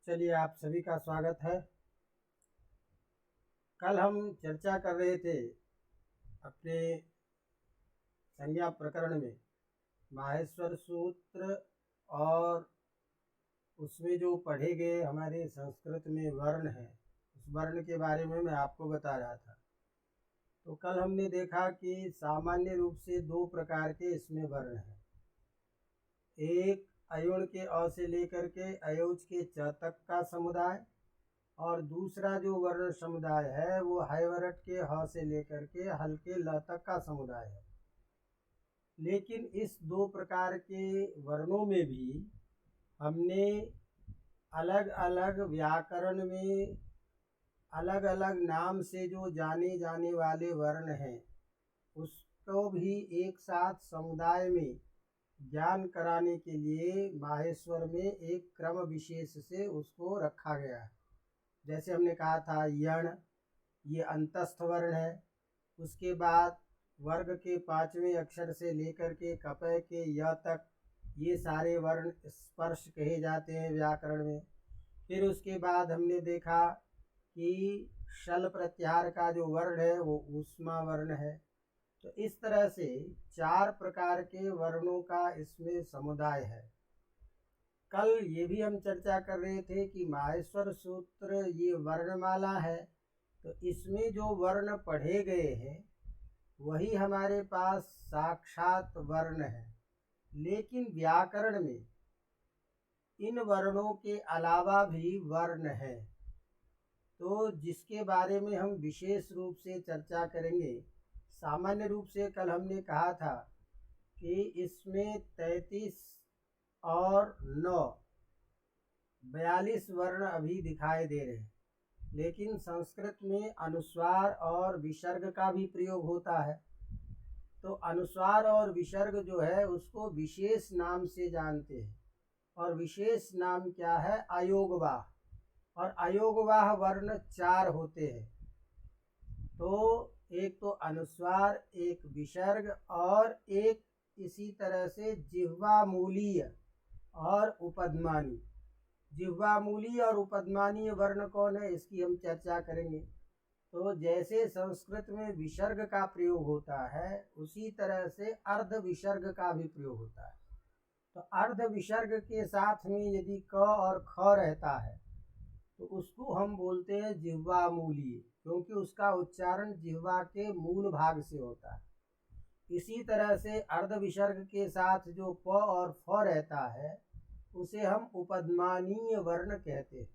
चलिए, आप सभी का स्वागत है। कल हम चर्चा कर रहे थे अपने संज्ञा प्रकरण में माहेश्वर सूत्र, और उसमें जो पढ़े गए हमारे संस्कृत में वर्ण हैं, उस वर्ण के बारे में मैं आपको बता रहा था। तो कल हमने देखा कि सामान्य रूप से दो प्रकार के इसमें वर्ण हैं। एक अयुण के अ से लेकर के अयौज के च तक का समुदाय, और दूसरा जो वर्ण समुदाय है वो हैवरट के ह से लेकर के हल के ल तक का समुदाय है। लेकिन इस दो प्रकार के वर्णों में भी हमने अलग अलग व्याकरण में अलग अलग नाम से जो जाने जाने वाले वर्ण हैं, उसको भी एक साथ समुदाय में ज्ञान कराने के लिए माहेश्वर में एक क्रम विशेष से उसको रखा गया है। जैसे हमने कहा था यण, ये अंतस्थ वर्ण है। उसके बाद वर्ग के 5वें अक्षर से लेकर के कपय के य तक ये सारे वर्ण स्पर्श कहे जाते हैं व्याकरण में। फिर उसके बाद हमने देखा कि शल प्रत्याहार का जो वर्ण है वो ऊष्मा वर्ण है। तो इस तरह से 4 प्रकार के वर्णों का इसमें समुदाय है। कल ये भी हम चर्चा कर रहे थे कि माहेश्वर सूत्र ये वर्णमाला है, तो इसमें जो वर्ण पढ़े गए हैं वही हमारे पास साक्षात वर्ण है। लेकिन व्याकरण में इन वर्णों के अलावा भी वर्ण है, तो जिसके बारे में हम विशेष रूप से चर्चा करेंगे। सामान्य रूप से कल हमने कहा था कि इसमें 33 और 9 42 वर्ण अभी दिखाई दे रहे हैं। लेकिन संस्कृत में अनुस्वार और विसर्ग का भी प्रयोग होता है। तो अनुस्वार और विसर्ग जो है उसको विशेष नाम से जानते हैं, और विशेष नाम क्या है? अयोगवाह। और अयोगवाह वर्ण 4 होते हैं। तो एक तो अनुस्वार, एक विसर्ग, और एक इसी तरह से जिह्वामूलीय और उपदमानी। जिह्वामूलीय और उपदमानीय वर्ण कौन है, इसकी हम चर्चा करेंगे। तो जैसे संस्कृत में विसर्ग का प्रयोग होता है, उसी तरह से अर्ध विसर्ग का भी प्रयोग होता है। तो अर्ध विसर्ग के साथ में यदि क और ख रहता है तो उसको हम बोलते हैं जिह्वामूलीय, क्योंकि उसका उच्चारण जिह्वा के मूल भाग से होता है। इसी तरह से अर्ध विसर्ग के साथ जो प और फ रहता है उसे हम उपदमानीय वर्ण कहते हैं।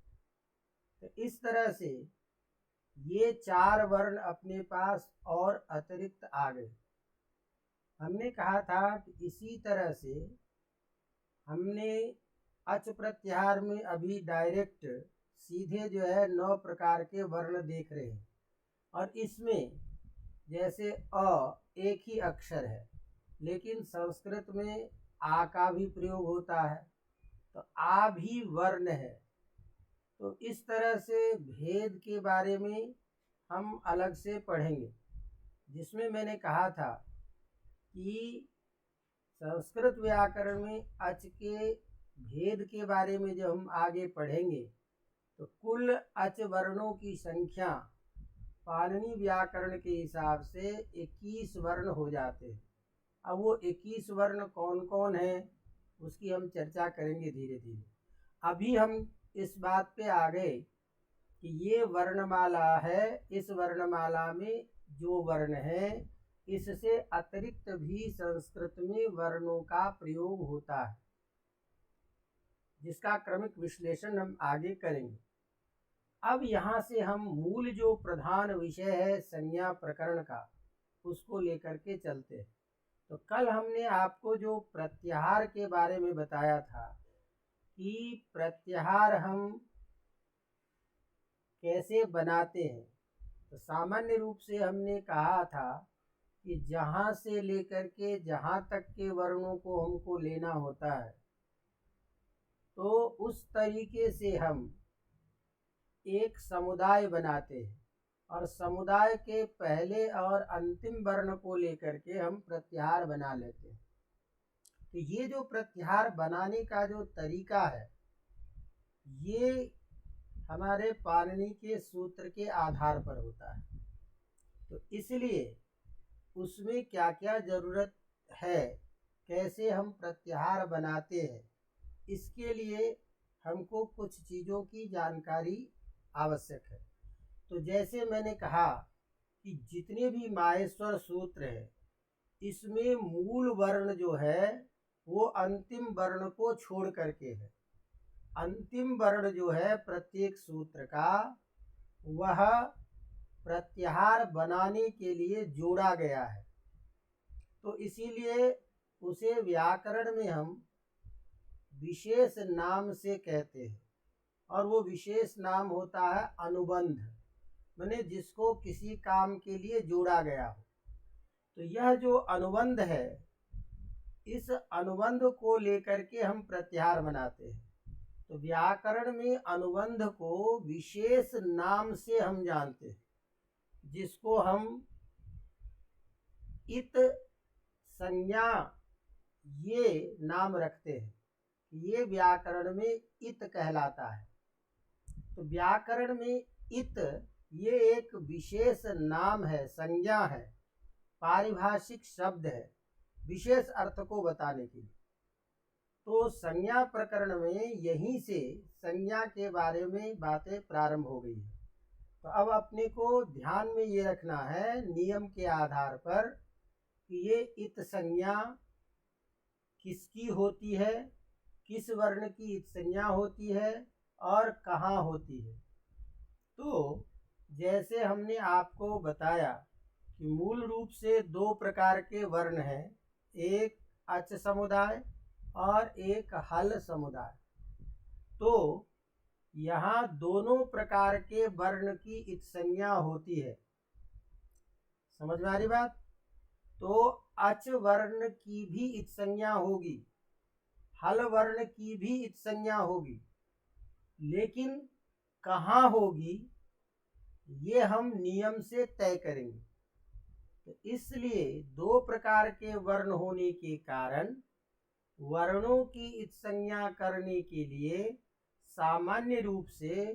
तो इस तरह से ये 4 वर्ण अपने पास और अतिरिक्त आ गए। हमने कहा था कि इसी तरह से हमने अच प्रत्याहार में अभी डायरेक्ट सीधे जो है 9 प्रकार के वर्ण देख रहे हैं। और इसमें जैसे अ एक ही अक्षर है, लेकिन संस्कृत में आ का भी प्रयोग होता है, तो आ भी वर्ण है। तो इस तरह से भेद के बारे में हम अलग से पढ़ेंगे, जिसमें मैंने कहा था कि संस्कृत व्याकरण में अच के भेद के बारे में जब हम आगे पढ़ेंगे तो कुल अच वर्णों की संख्या पाणिनि व्याकरण के हिसाब से 21 वर्ण हो जाते हैं। अब वो 21 वर्ण कौन कौन है उसकी हम चर्चा करेंगे धीरे धीरे। अभी हम इस बात पे आ गए कि ये वर्णमाला है। इस वर्णमाला में जो वर्ण है, इससे अतिरिक्त भी संस्कृत में वर्णों का प्रयोग होता है, जिसका क्रमिक विश्लेषण हम आगे करेंगे। अब यहाँ से हम मूल जो प्रधान विषय है संज्ञा प्रकरण का, उसको लेकर के चलते हैं। तो कल हमने आपको जो प्रत्याहार के बारे में बताया था कि प्रत्याहार हम कैसे बनाते हैं। तो सामान्य रूप से हमने कहा था कि जहाँ से लेकर के जहाँ तक के वर्णों को हमको लेना होता है, तो उस तरीके से हम एक समुदाय बनाते हैं, और समुदाय के पहले और अंतिम वर्ण को लेकर के हम प्रत्याहार बना लेते हैं। तो ये जो प्रत्याहार बनाने का जो तरीका है, ये हमारे पाणिनि के सूत्र के आधार पर होता है। तो इसलिए उसमें क्या क्या जरूरत है, कैसे हम प्रत्याहार बनाते हैं, इसके लिए हमको कुछ चीज़ों की जानकारी आवश्यक है। तो जैसे मैंने कहा कि जितने भी माहेश्वर सूत्र हैं, इसमें मूल वर्ण जो है वो अंतिम वर्ण को छोड़ करके है। अंतिम वर्ण जो है प्रत्येक सूत्र का, वह प्रत्याहार बनाने के लिए जोड़ा गया है। तो इसीलिए उसे व्याकरण में हम विशेष नाम से कहते हैं, और वो विशेष नाम होता है अनुबंध, माने जिसको किसी काम के लिए जोड़ा गया हो। तो यह जो अनुबंध है, इस अनुबंध को लेकर के हम प्रत्याहार बनाते हैं। तो व्याकरण में अनुबंध को विशेष नाम से हम जानते हैं, जिसको हम इत संज्ञा ये नाम रखते हैं। ये व्याकरण में इत कहलाता है। तो व्याकरण में इत ये एक विशेष नाम है, संज्ञा है, पारिभाषिक शब्द है, विशेष अर्थ को बताने के लिए। तो संज्ञा प्रकरण में यहीं से संज्ञा के बारे में बातें प्रारंभ हो गई है। तो अब अपने को ध्यान में ये रखना है नियम के आधार पर कि ये इत संज्ञा किसकी होती है, किस वर्ण की इत संज्ञा होती है और कहाँ होती है। तो जैसे हमने आपको बताया कि मूल रूप से दो प्रकार के वर्ण हैं, एक अच समुदाय और एक हल समुदाय। तो यहाँ दोनों प्रकार के वर्ण की इत संज्ञा होती है। समझ में आ रही बात? तो अच वर्ण की भी इत संज्ञा होगी, हल वर्ण की भी इत संज्ञा होगी, लेकिन कहाँ होगी ये हम नियम से तय करेंगे। तो इसलिए दो प्रकार के वर्ण होने के कारण वर्णों की इत संज्ञा करने के लिए सामान्य रूप से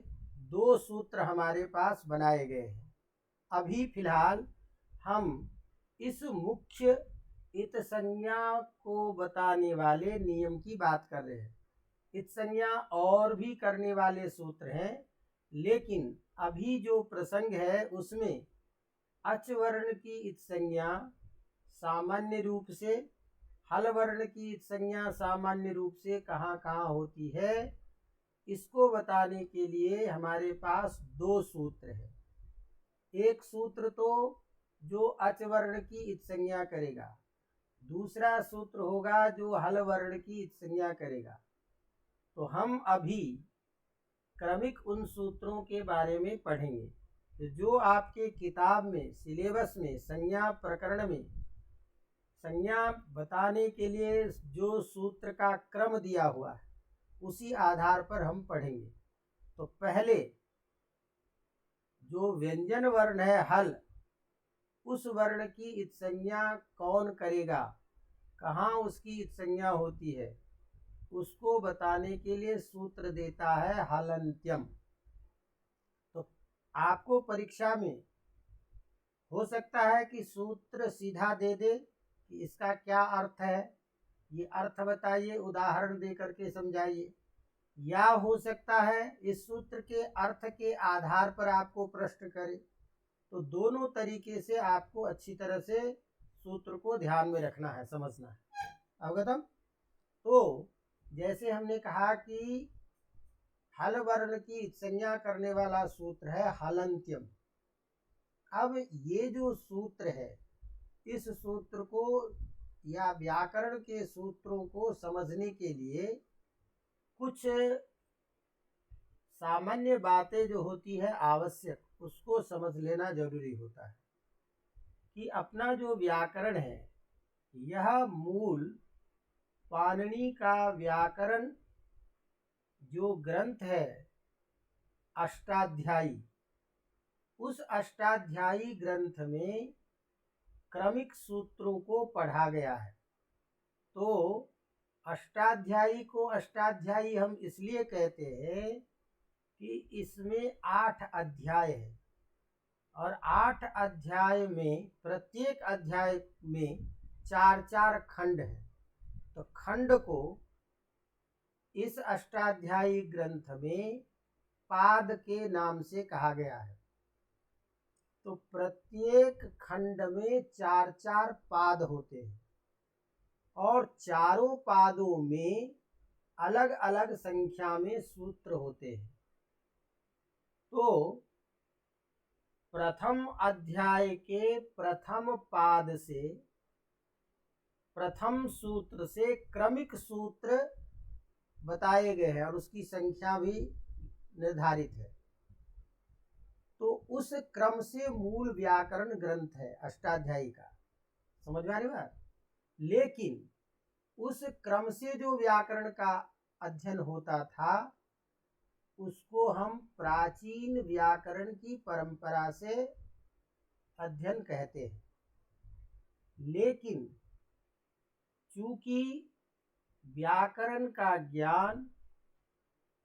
दो सूत्र हमारे पास बनाए गए हैं। अभी फिलहाल हम इस मुख्य इत संज्ञा को बताने वाले नियम की बात कर रहे हैं। इत संज्ञा और भी करने वाले सूत्र हैं, लेकिन अभी जो प्रसंग है उसमें अच वर्ण की इत संज्ञा सामान्य रूप से, हल वर्ण की इत संज्ञा सामान्य रूप से कहाँ कहाँ होती है, इसको बताने के लिए हमारे पास दो सूत्र हैं। एक सूत्र तो जो अच वर्ण की इत संज्ञा करेगा, दूसरा सूत्र होगा जो हल वर्ण की इत संज्ञा करेगा। तो हम अभी क्रमिक उन सूत्रों के बारे में पढ़ेंगे। तो जो आपके किताब में सिलेबस में संज्ञा प्रकरण में संज्ञा बताने के लिए जो सूत्र का क्रम दिया हुआ है, उसी आधार पर हम पढ़ेंगे। तो पहले जो व्यंजन वर्ण है हल, उस वर्ण की इत संज्ञा कौन करेगा, कहाँ उसकी इत संज्ञा होती है, उसको बताने के लिए सूत्र देता है हलंत्यम। तो आपको परीक्षा में हो सकता है कि सूत्र सीधा दे दे कि इसका क्या अर्थ है, ये अर्थ बताइए, उदाहरण दे करके समझाइए। या हो सकता है इस सूत्र के अर्थ के आधार पर आपको प्रश्न करे। तो दोनों तरीके से आपको अच्छी तरह से सूत्र को ध्यान में रखना है, समझना है। अवगतम? तो जैसे हमने कहा कि हल वर्ण की इत संज्ञा करने वाला सूत्र है हलंत्यम। अब ये जो सूत्र है, इस सूत्र को या व्याकरण के सूत्रों को समझने के लिए कुछ सामान्य बातें जो होती है आवश्यक, उसको समझ लेना जरूरी होता है कि अपना जो व्याकरण है, यह मूल पाणिनि का व्याकरण जो ग्रंथ है अष्टाध्यायी, उस अष्टाध्यायी ग्रंथ में क्रमिक सूत्रों को पढ़ा गया है। तो अष्टाध्यायी को अष्टाध्यायी हम इसलिए कहते हैं कि इसमें 8 अध्याय है और 8 अध्याय में प्रत्येक अध्याय में 4-4 खंड है। तो खंड को इस अष्टाध्यायी ग्रंथ में पाद के नाम से कहा गया है। तो प्रत्येक खंड में 4-4 पाद होते हैं और चारों पादों में अलग अलग संख्या में सूत्र होते हैं। तो प्रथम अध्याय के प्रथम पाद से प्रथम सूत्र से क्रमिक सूत्र बताए गए हैं और उसकी संख्या भी निर्धारित है। तो उस क्रम से मूल व्याकरण ग्रंथ है अष्टाध्यायी का। समझ में आ रही बात? लेकिन उस क्रम से जो व्याकरण का अध्ययन होता था उसको हम प्राचीन व्याकरण की परंपरा से अध्ययन कहते हैं। लेकिन चूंकि व्याकरण का ज्ञान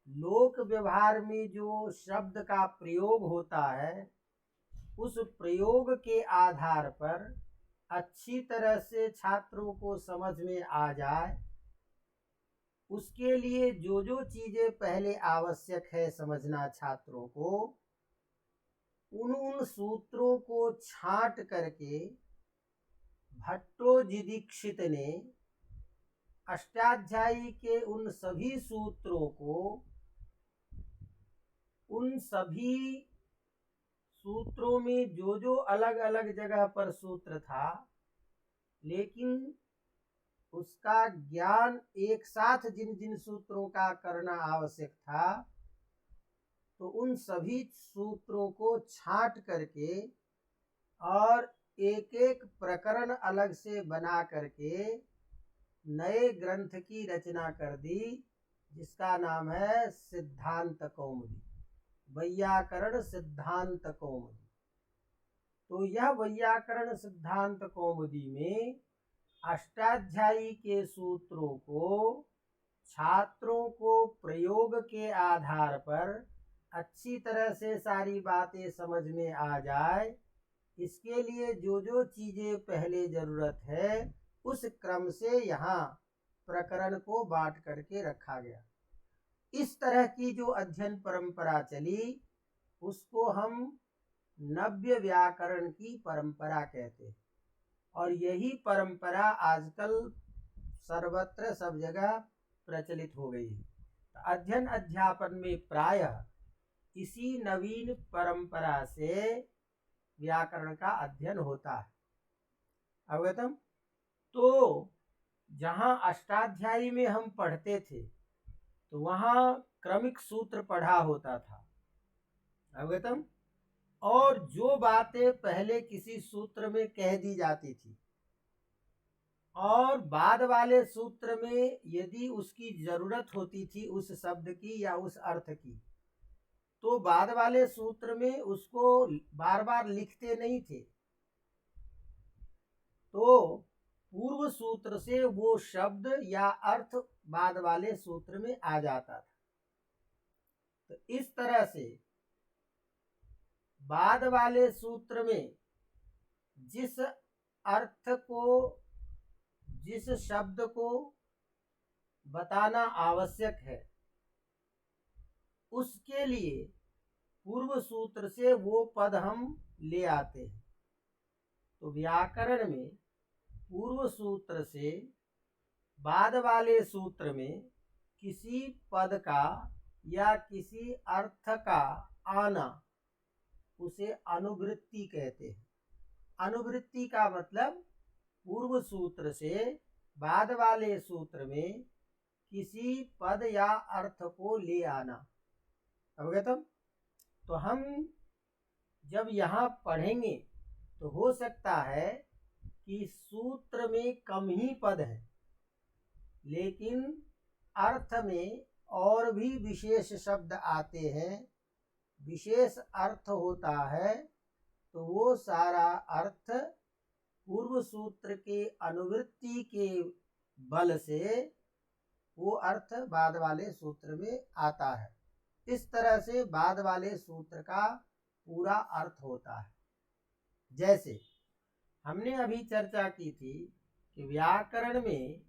लोक व्यवहार में जो शब्द का प्रयोग होता है उस प्रयोग के आधार पर अच्छी तरह से छात्रों को समझ में आ जाए, उसके लिए जो जो चीजें पहले आवश्यक है समझना छात्रों को, उन सूत्रों को छांट करके भट्टोजीदीक्षित ने अष्टाध्यायी के उन सभी सूत्रों को, उन सभी सूत्रों में जो जो अलग अलग जगह पर सूत्र था लेकिन उसका ज्ञान एक साथ जिन जिन सूत्रों का करना आवश्यक था, तो उन सभी सूत्रों को छांट करके और एक एक प्रकरण अलग से बना करके नए ग्रंथ की रचना कर दी जिसका नाम है सिद्धांत कौमुदी, वैयाकरण सिद्धांत कौमुदी। तो यह वैयाकरण सिद्धांत कौमुदी में अष्टाध्यायी के सूत्रों को छात्रों को प्रयोग के आधार पर अच्छी तरह से सारी बातें समझ में आ जाए, इसके लिए जो जो चीजें पहले जरूरत है उस क्रम से यहाँ प्रकरण को बांट करके रखा गया। इस तरह की जो अध्ययन परंपरा चली उसको हम नव्य व्याकरण की परंपरा कहते हैं और यही परंपरा आजकल सर्वत्र सब जगह प्रचलित हो गई है। अध्ययन अध्यापन में प्रायः इसी नवीन परंपरा से व्याकरण का अध्ययन होता है। अवगतम? तो जहाँ अष्टाध्यायी में हम पढ़ते थे तो वहाँ क्रमिक सूत्र पढ़ा होता था। अवगतम? और जो बातें पहले किसी सूत्र में कह दी जाती थी और बाद वाले सूत्र में यदि उसकी जरूरत होती थी उस शब्द की या उस अर्थ की, तो बाद वाले सूत्र में उसको बार बार लिखते नहीं थे, तो पूर्व सूत्र से वो शब्द या अर्थ बाद वाले सूत्र में आ जाता था। तो इस तरह से बाद वाले सूत्र में जिस अर्थ को, जिस शब्द को बताना आवश्यक है उसके लिए पूर्व सूत्र से वो पद हम ले आते हैं। तो व्याकरण में पूर्व सूत्र से बाद वाले सूत्र में किसी पद का या किसी अर्थ का आना उसे अनुवृत्ति कहते हैं। अनुवृत्ति का मतलब पूर्व सूत्र से बाद वाले सूत्र में किसी पद या अर्थ को ले आना। अवगतम? तो हम जब यहाँ पढ़ेंगे तो हो सकता है कि सूत्र में कम ही पद है लेकिन अर्थ में और भी विशेष शब्द आते हैं, विशेष अर्थ होता है, तो वो सारा अर्थ पूर्व सूत्र के अनुवृत्ति के बल से वो अर्थ बाद वाले सूत्र में आता है। इस तरह से बाद वाले सूत्र का पूरा अर्थ होता है। जैसे हमने अभी चर्चा की थी कि व्याकरण में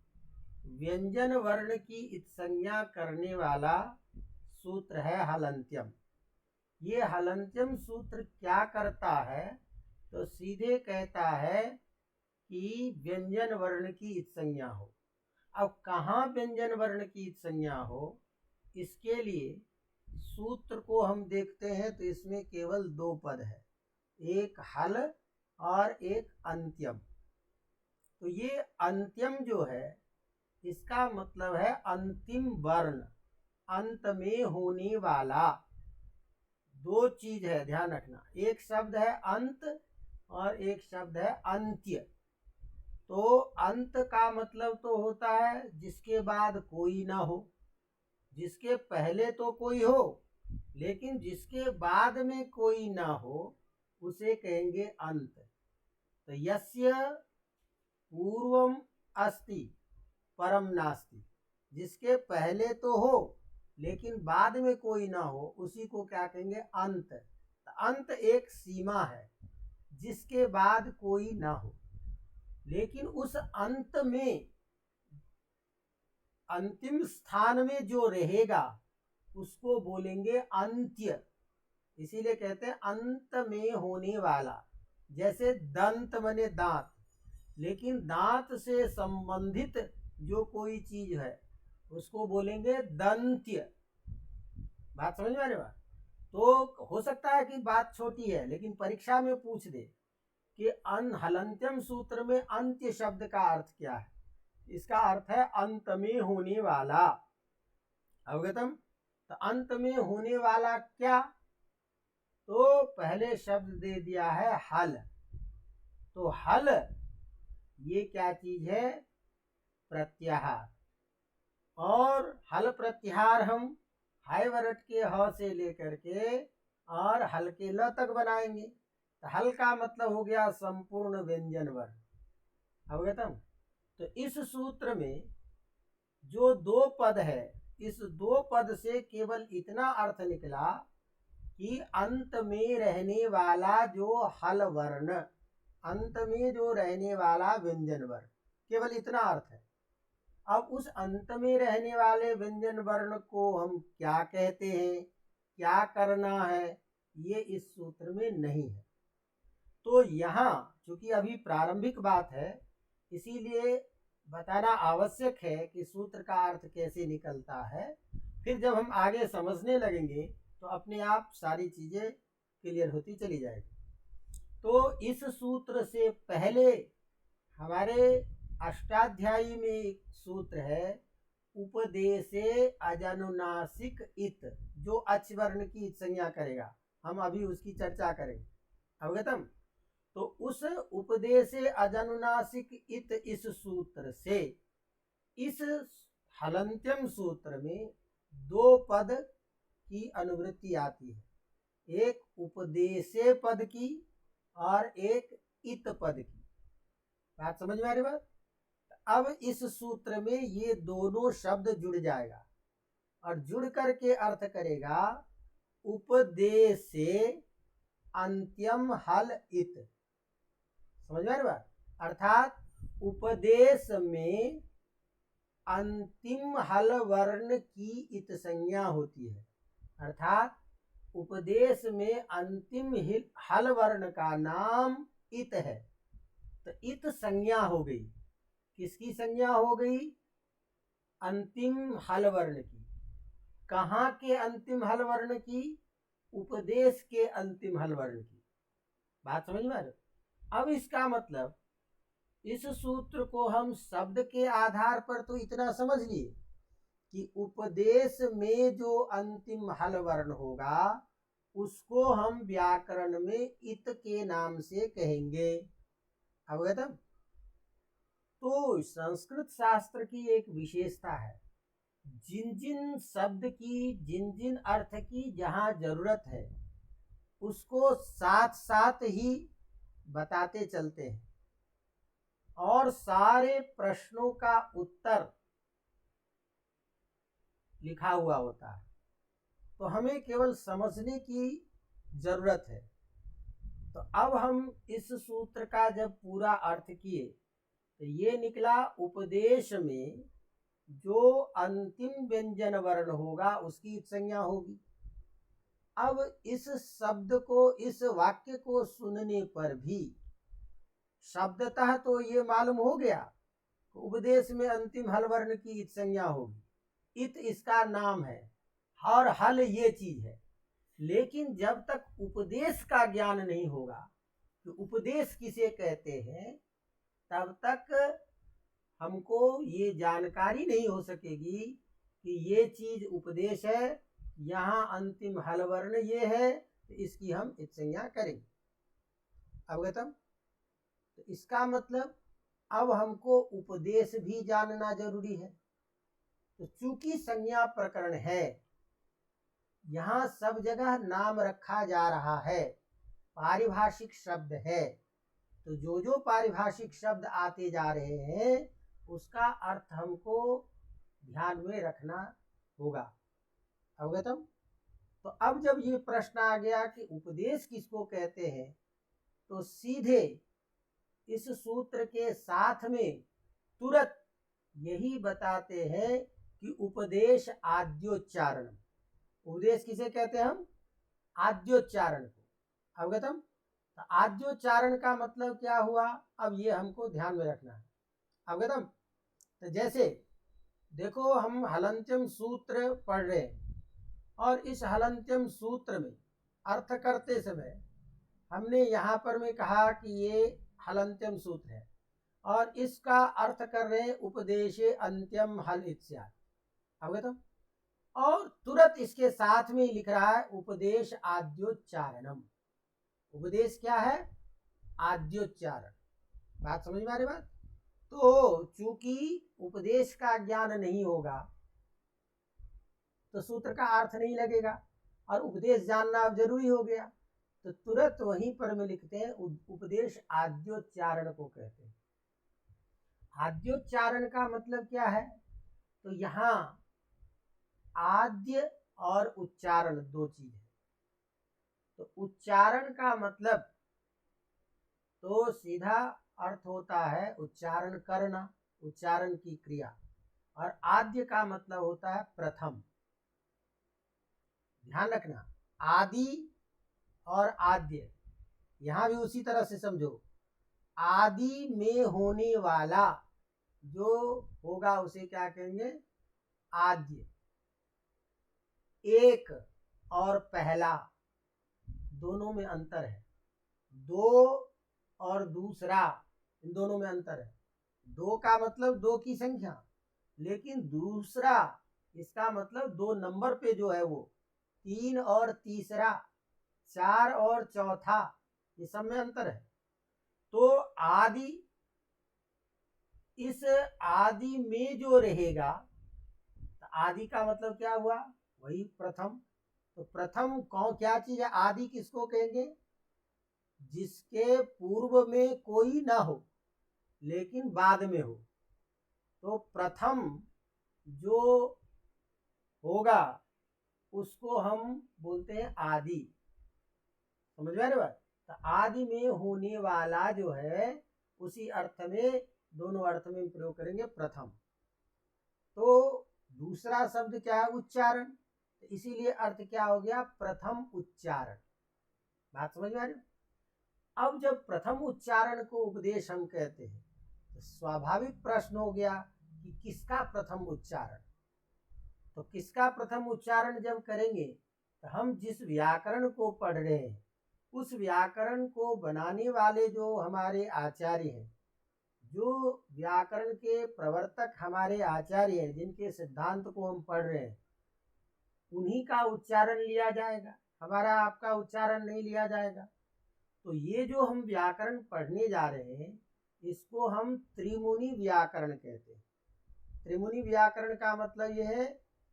व्यंजन वर्ण की इत्संज्ञा करने वाला सूत्र है हलन्त्यम। ये हलन्त्यम सूत्र क्या करता है, तो सीधे कहता है कि व्यंजन वर्ण की इत्संज्ञा हो। अब कहाँ व्यंजन वर्ण की इत्संज्ञा हो, इसके लिए सूत्र को हम देखते हैं तो इसमें केवल दो पद है, एक हल और एक अंत्यम। तो ये अंत्यम जो है इसका मतलब है अंतिम वर्ण, अंत में होने वाला। दो चीज है, ध्यान रखना, एक शब्द है अंत और एक शब्द है अंत्य। तो अंत का मतलब तो होता है जिसके बाद कोई ना हो, जिसके पहले तो कोई हो लेकिन जिसके बाद में कोई ना हो उसे कहेंगे अंत। तो यस्य पूर्वम अस्ति परम नास्ति, जिसके पहले तो हो लेकिन बाद में कोई ना हो उसी को क्या कहेंगे, अंत। तो अंत एक सीमा है जिसके बाद कोई ना हो, लेकिन उस अंत में अंतिम स्थान में जो रहेगा उसको बोलेंगे अंत्य। इसीलिए कहते हैं अंत में होने वाला। जैसे दंत माने दांत, लेकिन दांत से संबंधित जो कोई चीज है उसको बोलेंगे दंत्य। बात समझ में आ रही बात? तो हो सकता है कि बात छोटी है लेकिन परीक्षा में पूछ दे कि हलन्त्यम सूत्र में अंत्य शब्द का अर्थ क्या है। इसका अर्थ है अंत में होने वाला। अवगतम? तो अंत में होने वाला क्या, तो पहले शब्द दे दिया है हल। तो हल ये क्या चीज है, प्रत्याहार। और हल प्रत्याहार हम हाय वरट के ह से लेकर के और हल के ल तक बनाएंगे। तो हल का मतलब हो गया संपूर्ण व्यंजन वर्ण। अवगतम? तो इस सूत्र में जो दो पद है, इस दो पद से केवल इतना अर्थ निकला कि अंत में रहने वाला जो हल वर्ण, अंत में जो रहने वाला व्यंजन वर्ण, केवल इतना अर्थ है। अब उस अंत में रहने वाले व्यंजन वर्ण को हम क्या कहते हैं, क्या करना है, ये इस सूत्र में नहीं है। तो यहाँ चूंकि अभी प्रारंभिक बात है इसीलिए बताना आवश्यक है कि सूत्र का अर्थ कैसे निकलता है। फिर जब हम आगे समझने लगेंगे तो अपने आप सारी चीजें क्लियर होती चली जाएगी। तो इस सूत्र से पहले हमारे अष्टाध्यायी में एक सूत्र है उपदेशे अजनुनासिक इत, जो अच वर्ण की संज्ञा करेगा, हम अभी उसकी चर्चा करेंगे। अवगतम? तो उस उपदेशे अजनुनासिक इत इस सूत्र से इस हलन्त्यम सूत्र में दो पद की अनुवृत्ति आती है, एक उपदेशे पद की और एक इत पद की। बात समझ में आ रही बात? अब इस सूत्र में ये दोनों शब्द जुड़ जाएगा और जुड़ करके अर्थ करेगा उपदेशे अंत्यम हल इत। समझ में आ रही बात? अर्थात उपदेश में अंतिम हल वर्ण की इत संज्ञा होती है। अर्थात उपदेश में अंतिम हल वर्ण का नाम इत है। तो इत संज्ञा हो गई, किसकी संज्ञा हो गई, अंतिम हल वर्ण की। कहाँ के अंतिम हल वर्ण की, उपदेश के अंतिम हल वर्ण की। बात समझ में आ रही? अब इसका मतलब इस सूत्र को हम शब्द के आधार पर तो इतना समझ लिए कि उपदेश में जो अंतिम हल वर्ण होगा उसको हम व्याकरण में इत के नाम से कहेंगे। अवगतम? तो संस्कृत शास्त्र की एक विशेषता है, जिन जिन शब्द की, जिन जिन अर्थ की जहाँ जरूरत है उसको साथ साथ ही बताते चलते हैं और सारे प्रश्नों का उत्तर लिखा हुआ होता है। तो हमें केवल समझने की जरूरत है। तो अब हम इस सूत्र का जब पूरा अर्थ किए तो ये निकला, उपदेश में जो अंतिम व्यंजन वर्ण होगा उसकी संज्ञा होगी। अब इस शब्द को, इस वाक्य को सुनने पर भी शब्दतः तो ये मालूम हो गया, उपदेश में अंतिम हल वर्ण की संज्ञा होगी, इत इसका नाम है और हल ये चीज है। लेकिन जब तक उपदेश का ज्ञान नहीं होगा कि उपदेश किसे कहते हैं, तब तक हमको ये जानकारी नहीं हो सकेगी कि ये चीज उपदेश है, यहाँ अंतिम हल वर्ण ये है, तो इसकी हम संज्ञा करेंगे। अवगतम? तो इसका मतलब अब हमको उपदेश भी जानना जरूरी है। तो चूंकि संज्ञा प्रकरण है, यहाँ सब जगह नाम रखा जा रहा है, पारिभाषिक शब्द है, तो जो जो पारिभाषिक शब्द आते जा रहे हैं उसका अर्थ हमको ध्यान में रखना होगा। अवगतम? तो अब जब ये प्रश्न आ गया कि उपदेश किसको कहते हैं, तो सीधे इस सूत्र के साथ में तुरंत यही बताते हैं कि उपदेश आद्योच्चारण। उपदेश किसे कहते हैं हम? आद्योच्चारण को। अवगतम? तो आद्योच्चारण का मतलब क्या हुआ, अब ये हमको ध्यान में रखना है। अवगतम? तो जैसे देखो, हम हलंत्यम सूत्र पढ़ रहे हैं और इस हलंत्यम सूत्र में अर्थ करते समय हमने यहाँ पर में कहा कि ये हलंत्यम सूत्र है और इसका अर्थ कर रहे हैं उपदेशे अंत्यम हल इत्यादि। अवगतम? और तुरंत इसके साथ में लिख रहा है उपदेश आद्योच्चारणम। उपदेश क्या है? आद्योच्चारण। बात समझ में आ रही बात? तो चूंकि उपदेश का ज्ञान नहीं होगा तो सूत्र का अर्थ नहीं लगेगा, और उपदेश जानना अब जरूरी हो गया, तो तुरंत वहीं पर में लिखते हैं उपदेश आद्योच्चारण को कहते हैं। आद्योच्चारण का मतलब क्या है? तो यहाँ आद्य और उच्चारण दो चीज है। तो उच्चारण का मतलब तो सीधा अर्थ होता है उच्चारण करना, उच्चारण की क्रिया, और आद्य का मतलब होता है प्रथम। ध्यान रखना, आदि और आद्य यहां भी उसी तरह से समझो। आदि में होने वाला जो होगा उसे क्या कहेंगे? आद्य। एक और पहला दोनों में अंतर है, दो और दूसरा इन दोनों में अंतर है। दो का मतलब दो की संख्या, लेकिन दूसरा इसका मतलब दो नंबर पे जो है वो, तीन और तीसरा, चार और चौथा, ये सब में अंतर है। तो आदि, इस आदि में जो रहेगा, तो आदि का मतलब क्या हुआ? वही प्रथम। तो प्रथम कौन, क्या चीज है? आदि किसको कहेंगे? जिसके पूर्व में कोई ना हो लेकिन बाद में हो। तो प्रथम जो होगा उसको हम बोलते हैं आदि। समझ में आ रही बात? तो आदि में होने वाला जो है उसी अर्थ में, दोनों अर्थ में प्रयोग करेंगे प्रथम। तो दूसरा शब्द क्या है? उच्चारण। तो इसीलिए अर्थ क्या हो गया? प्रथम उच्चारण। बात समझ में आ रही? अब जब प्रथम उच्चारण को उपदेश हम कहते हैं तो स्वाभाविक प्रश्न हो गया कि किसका प्रथम उच्चारण। तो किसका प्रथम उच्चारण जब करेंगे तो हम जिस व्याकरण को पढ़ रहे हैं उस व्याकरण को बनाने वाले जो हमारे आचार्य हैं, जो व्याकरण के प्रवर्तक हमारे आचार्य हैं, जिनके सिद्धांत को हम पढ़ रहे हैं, उन्हीं का उच्चारण लिया जाएगा, हमारा आपका उच्चारण नहीं लिया जाएगा। तो ये जो हम व्याकरण पढ़ने जा रहे हैं इसको हम त्रिमुनि व्याकरण कहते हैं। त्रिमुनि व्याकरण का मतलब यह है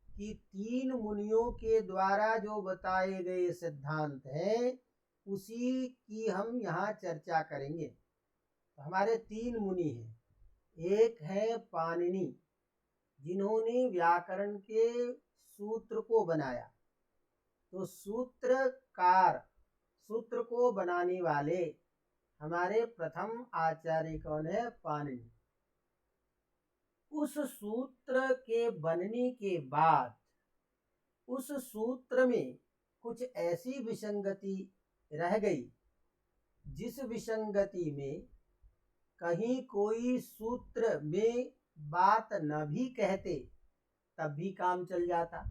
कि तीन मुनियों के द्वारा जो बताए गए सिद्धांत हैं उसी की हम यहाँ चर्चा करेंगे। तो हमारे तीन मुनि हैं। एक है पाणिनि, जिन्होंने व्याकरण के सूत्र को बनाया, तो सूत्रकार, सूत्र को बनाने वाले हमारे प्रथम आचार्य कौन है? पाणिनि। उस सूत्र के बनने के बाद उस सूत्र में कुछ ऐसी विसंगति रह गई जिस विसंगति में कहीं कोई सूत्र में बात न भी कहते तब भी काम चल जाता,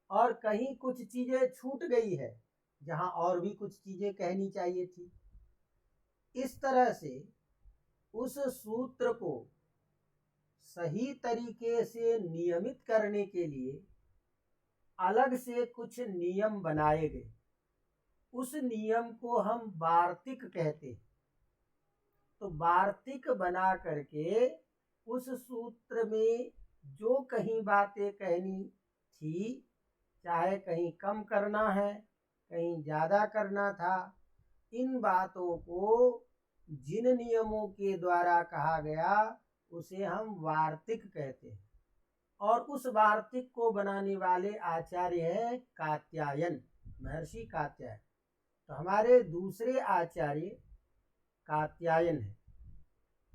और कहीं कुछ चीजें छूट गई है जहां और भी कुछ चीजें कहनी चाहिए थी। इस तरह से उस सूत्र को सही तरीके से नियमित करने के लिए अलग से कुछ नियम बनाए गए। उस नियम को हम वार्तिक कहते हैं। तो वार्तिक बना करके उस सूत्र में जो कहीं बातें कहनी थी, चाहे कहीं कम करना है, कहीं ज़्यादा करना था, इन बातों को जिन नियमों के द्वारा कहा गया उसे हम वार्तिक कहते हैं। और उस वार्तिक को बनाने वाले आचार्य हैं कात्यायन, महर्षि कात्यायन। तो हमारे दूसरे आचार्य कात्यायन है।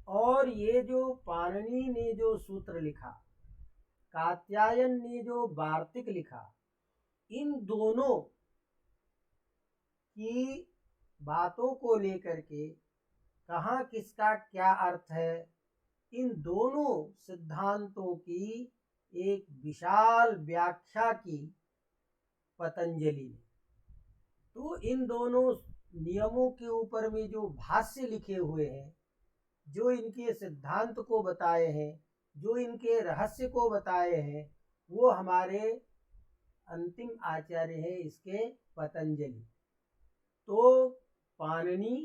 और ये जो पाणिनि ने जो सूत्र लिखा, कात्यायन ने जो वार्तिक लिखा, इन दोनों की बातों को लेकर के कहाँ किसका क्या अर्थ है, इन दोनों सिद्धांतों की एक विशाल व्याख्या की पतंजलि ने। तो इन दोनों नियमों के ऊपर में जो भाष्य लिखे हुए हैं, जो इनके सिद्धांत को बताए हैं, जो इनके रहस्य को बताए हैं, वो हमारे अंतिम आचार्य हैं इसके पतंजलि। तो पाणिनि,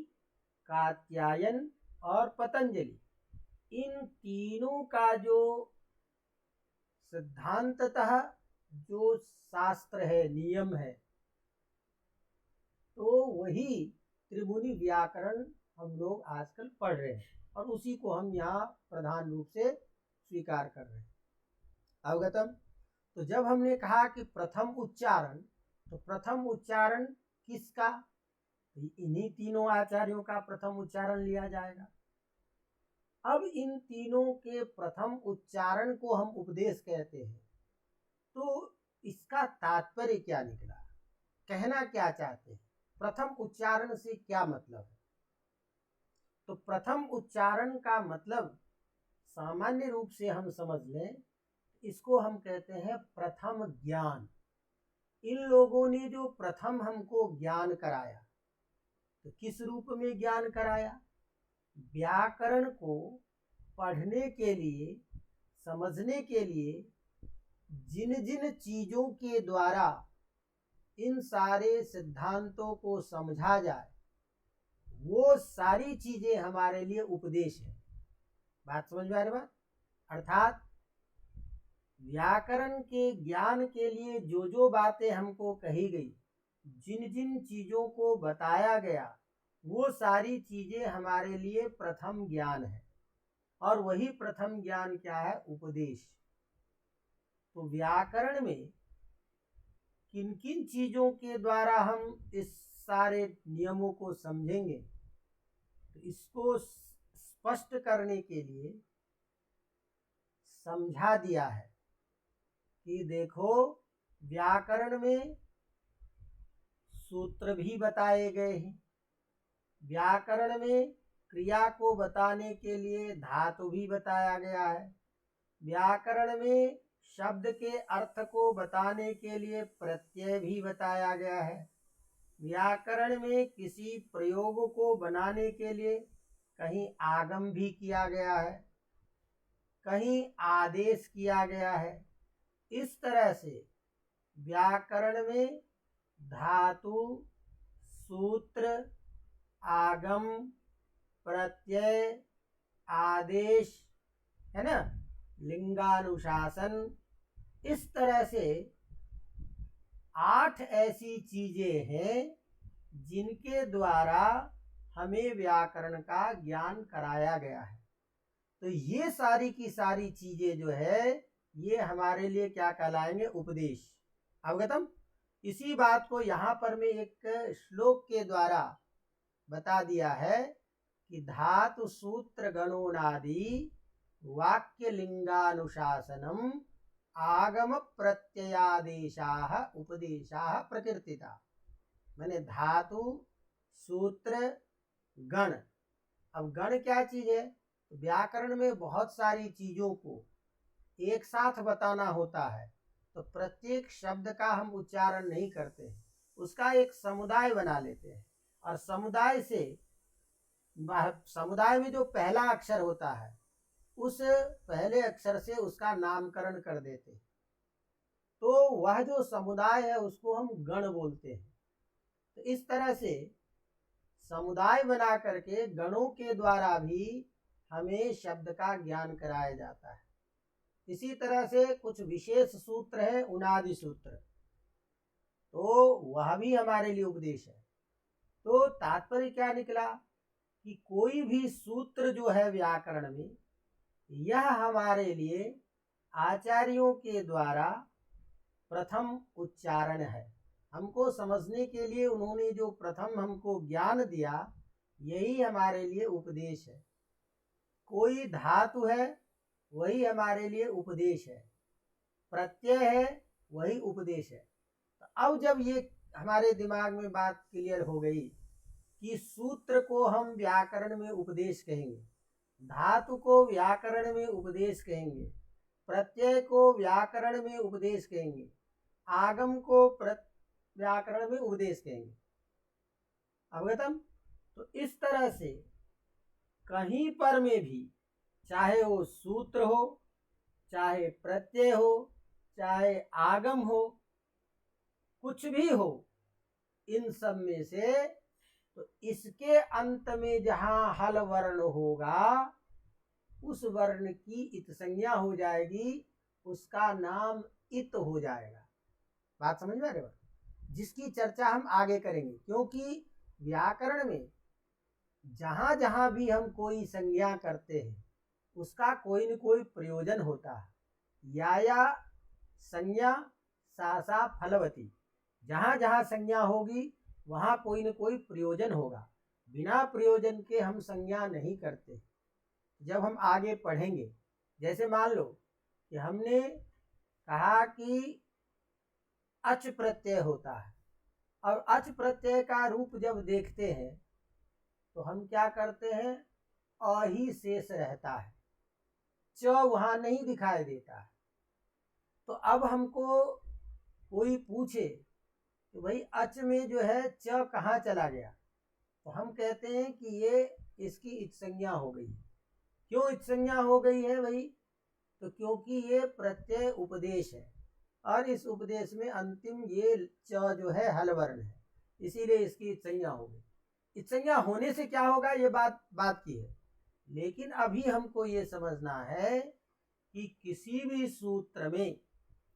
कात्यायन और पतंजलि, इन तीनों का जो सिद्धांततः जो शास्त्र है, नियम है, तो वही त्रिमुनि व्याकरण हम लोग आजकल पढ़ रहे हैं और उसी को हम यहाँ प्रधान रूप से स्वीकार कर रहे हैं। अवगतम? तो जब हमने कहा कि प्रथम उच्चारण, तो प्रथम उच्चारण किसका? इन्हीं तीनों आचार्यों का प्रथम उच्चारण लिया जाएगा। अब इन तीनों के प्रथम उच्चारण को हम उपदेश कहते हैं। तो इसका तात्पर्य क्या निकला, कहना क्या चाहते हैं, प्रथम उच्चारण से क्या मतलब है? तो प्रथम उच्चारण का मतलब सामान्य रूप से हम समझ लें, इसको हम कहते हैं प्रथम ज्ञान। इन लोगों ने जो प्रथम हमको ज्ञान कराया, तो किस रूप में ज्ञान कराया? व्याकरण को पढ़ने के लिए, समझने के लिए जिन जिन चीजों के द्वारा इन सारे सिद्धांतों को समझा जाए, वो सारी चीजें हमारे लिए उपदेश है। बात समझ में आ रही बात? अर्थात व्याकरण के ज्ञान के लिए जो जो बातें हमको कही गई, जिन जिन चीजों को बताया गया, वो सारी चीजें हमारे लिए प्रथम ज्ञान है। और वही प्रथम ज्ञान क्या है? उपदेश। तो व्याकरण में किन किन चीजों के द्वारा हम इस सारे नियमों को समझेंगे, तो इसको स्पष्ट करने के लिए समझा दिया है कि देखो, व्याकरण में सूत्र भी बताए गए हैं, व्याकरण में क्रिया को बताने के लिए धातु भी बताया गया है, व्याकरण में शब्द के अर्थ को बताने के लिए प्रत्यय भी बताया गया है, व्याकरण में किसी प्रयोग को बनाने के लिए कहीं आगम भी किया गया है, कहीं आदेश किया गया है। इस तरह से व्याकरण में धातु, सूत्र, आगम, प्रत्यय, आदेश, है ना, लिंगानुशासन, इस तरह से 8 ऐसी चीजें हैं जिनके द्वारा हमें व्याकरण का ज्ञान कराया गया है। तो ये सारी की सारी चीजें जो है, ये हमारे लिए क्या कहलाएंगे? उपदेश। अवगतम? इसी बात को यहाँ पर मैं एक श्लोक के द्वारा बता दिया है कि धातु सूत्र गणोनादि वाक्य लिंगानुशासनम आगम प्रत्ययादेशाः उपदेशाः प्रकीर्तिता। मैंने धातु सूत्र गण। अब गण क्या चीज है? व्याकरण में बहुत सारी चीजों को एक साथ बताना होता है, तो प्रत्येक शब्द का हम उच्चारण नहीं करते हैं, उसका एक समुदाय बना लेते हैं और समुदाय में जो पहला अक्षर होता है उस पहले अक्षर से उसका नामकरण कर देते हैं, तो वह जो समुदाय है उसको हम गण बोलते हैं। तो इस तरह से समुदाय बना करके गणों के द्वारा भी हमें शब्द का ज्ञान कराया जाता है। इसी तरह से कुछ विशेष सूत्र है, उनादि सूत्र, तो वह भी हमारे लिए उपदेश है। तो तात्पर्य क्या निकला कि कोई भी सूत्र जो है व्याकरण में, यह हमारे लिए आचार्यों के द्वारा प्रथम उच्चारण है। हमको समझने के लिए उन्होंने जो प्रथम हमको ज्ञान दिया, यही हमारे लिए उपदेश है। कोई धातु है, वही हमारे लिए उपदेश है। प्रत्यय है, वही उपदेश है। तो अब जब ये हमारे दिमाग में बात क्लियर हो गई कि सूत्र को हम व्याकरण में उपदेश कहेंगे, धातु को व्याकरण में उपदेश कहेंगे, प्रत्यय को व्याकरण में उपदेश कहेंगे, आगम को व्याकरण में उपदेश कहेंगे। अवगतम? तो इस तरह से कहीं पर में भी, चाहे वो सूत्र हो, चाहे प्रत्यय हो, चाहे आगम हो, कुछ भी हो, इन सब में से तो इसके अंत में जहां हल वर्ण होगा, उस वर्ण की इत संज्ञा हो जाएगी, उसका नाम इत हो जाएगा। बात समझ में आ रही है? जिसकी चर्चा हम आगे करेंगे, क्योंकि व्याकरण में जहां जहां भी हम कोई संज्ञा करते हैं उसका कोई न कोई प्रयोजन होता है। या संज्ञा सा फलवती, जहां जहां संज्ञा होगी वहां कोई न कोई प्रयोजन होगा। बिना प्रयोजन के हम संज्ञा नहीं करते। जब हम आगे पढ़ेंगे, जैसे मान लो कि हमने कहा कि अच प्रत्यय होता है, और अच प्रत्यय का रूप जब देखते हैं तो हम क्या करते हैं? अ ही शेष रहता है, च वहां नहीं दिखाई देता है। तो अब हमको कोई पूछे कि भाई अच में जो है च कहाँ चला गया, तो हम कहते हैं कि ये इसकी इत संज्ञा हो गई। क्यों इत संज्ञा हो गई है भाई? तो क्योंकि ये प्रत्यय उपदेश है और इस उपदेश में अंतिम ये च जो है हल वर्ण है, इसीलिए इसकी इत संज्ञा हो गई। इत संज्ञा होने से क्या होगा, ये बात की है। लेकिन अभी हमको ये समझना है कि किसी भी सूत्र में,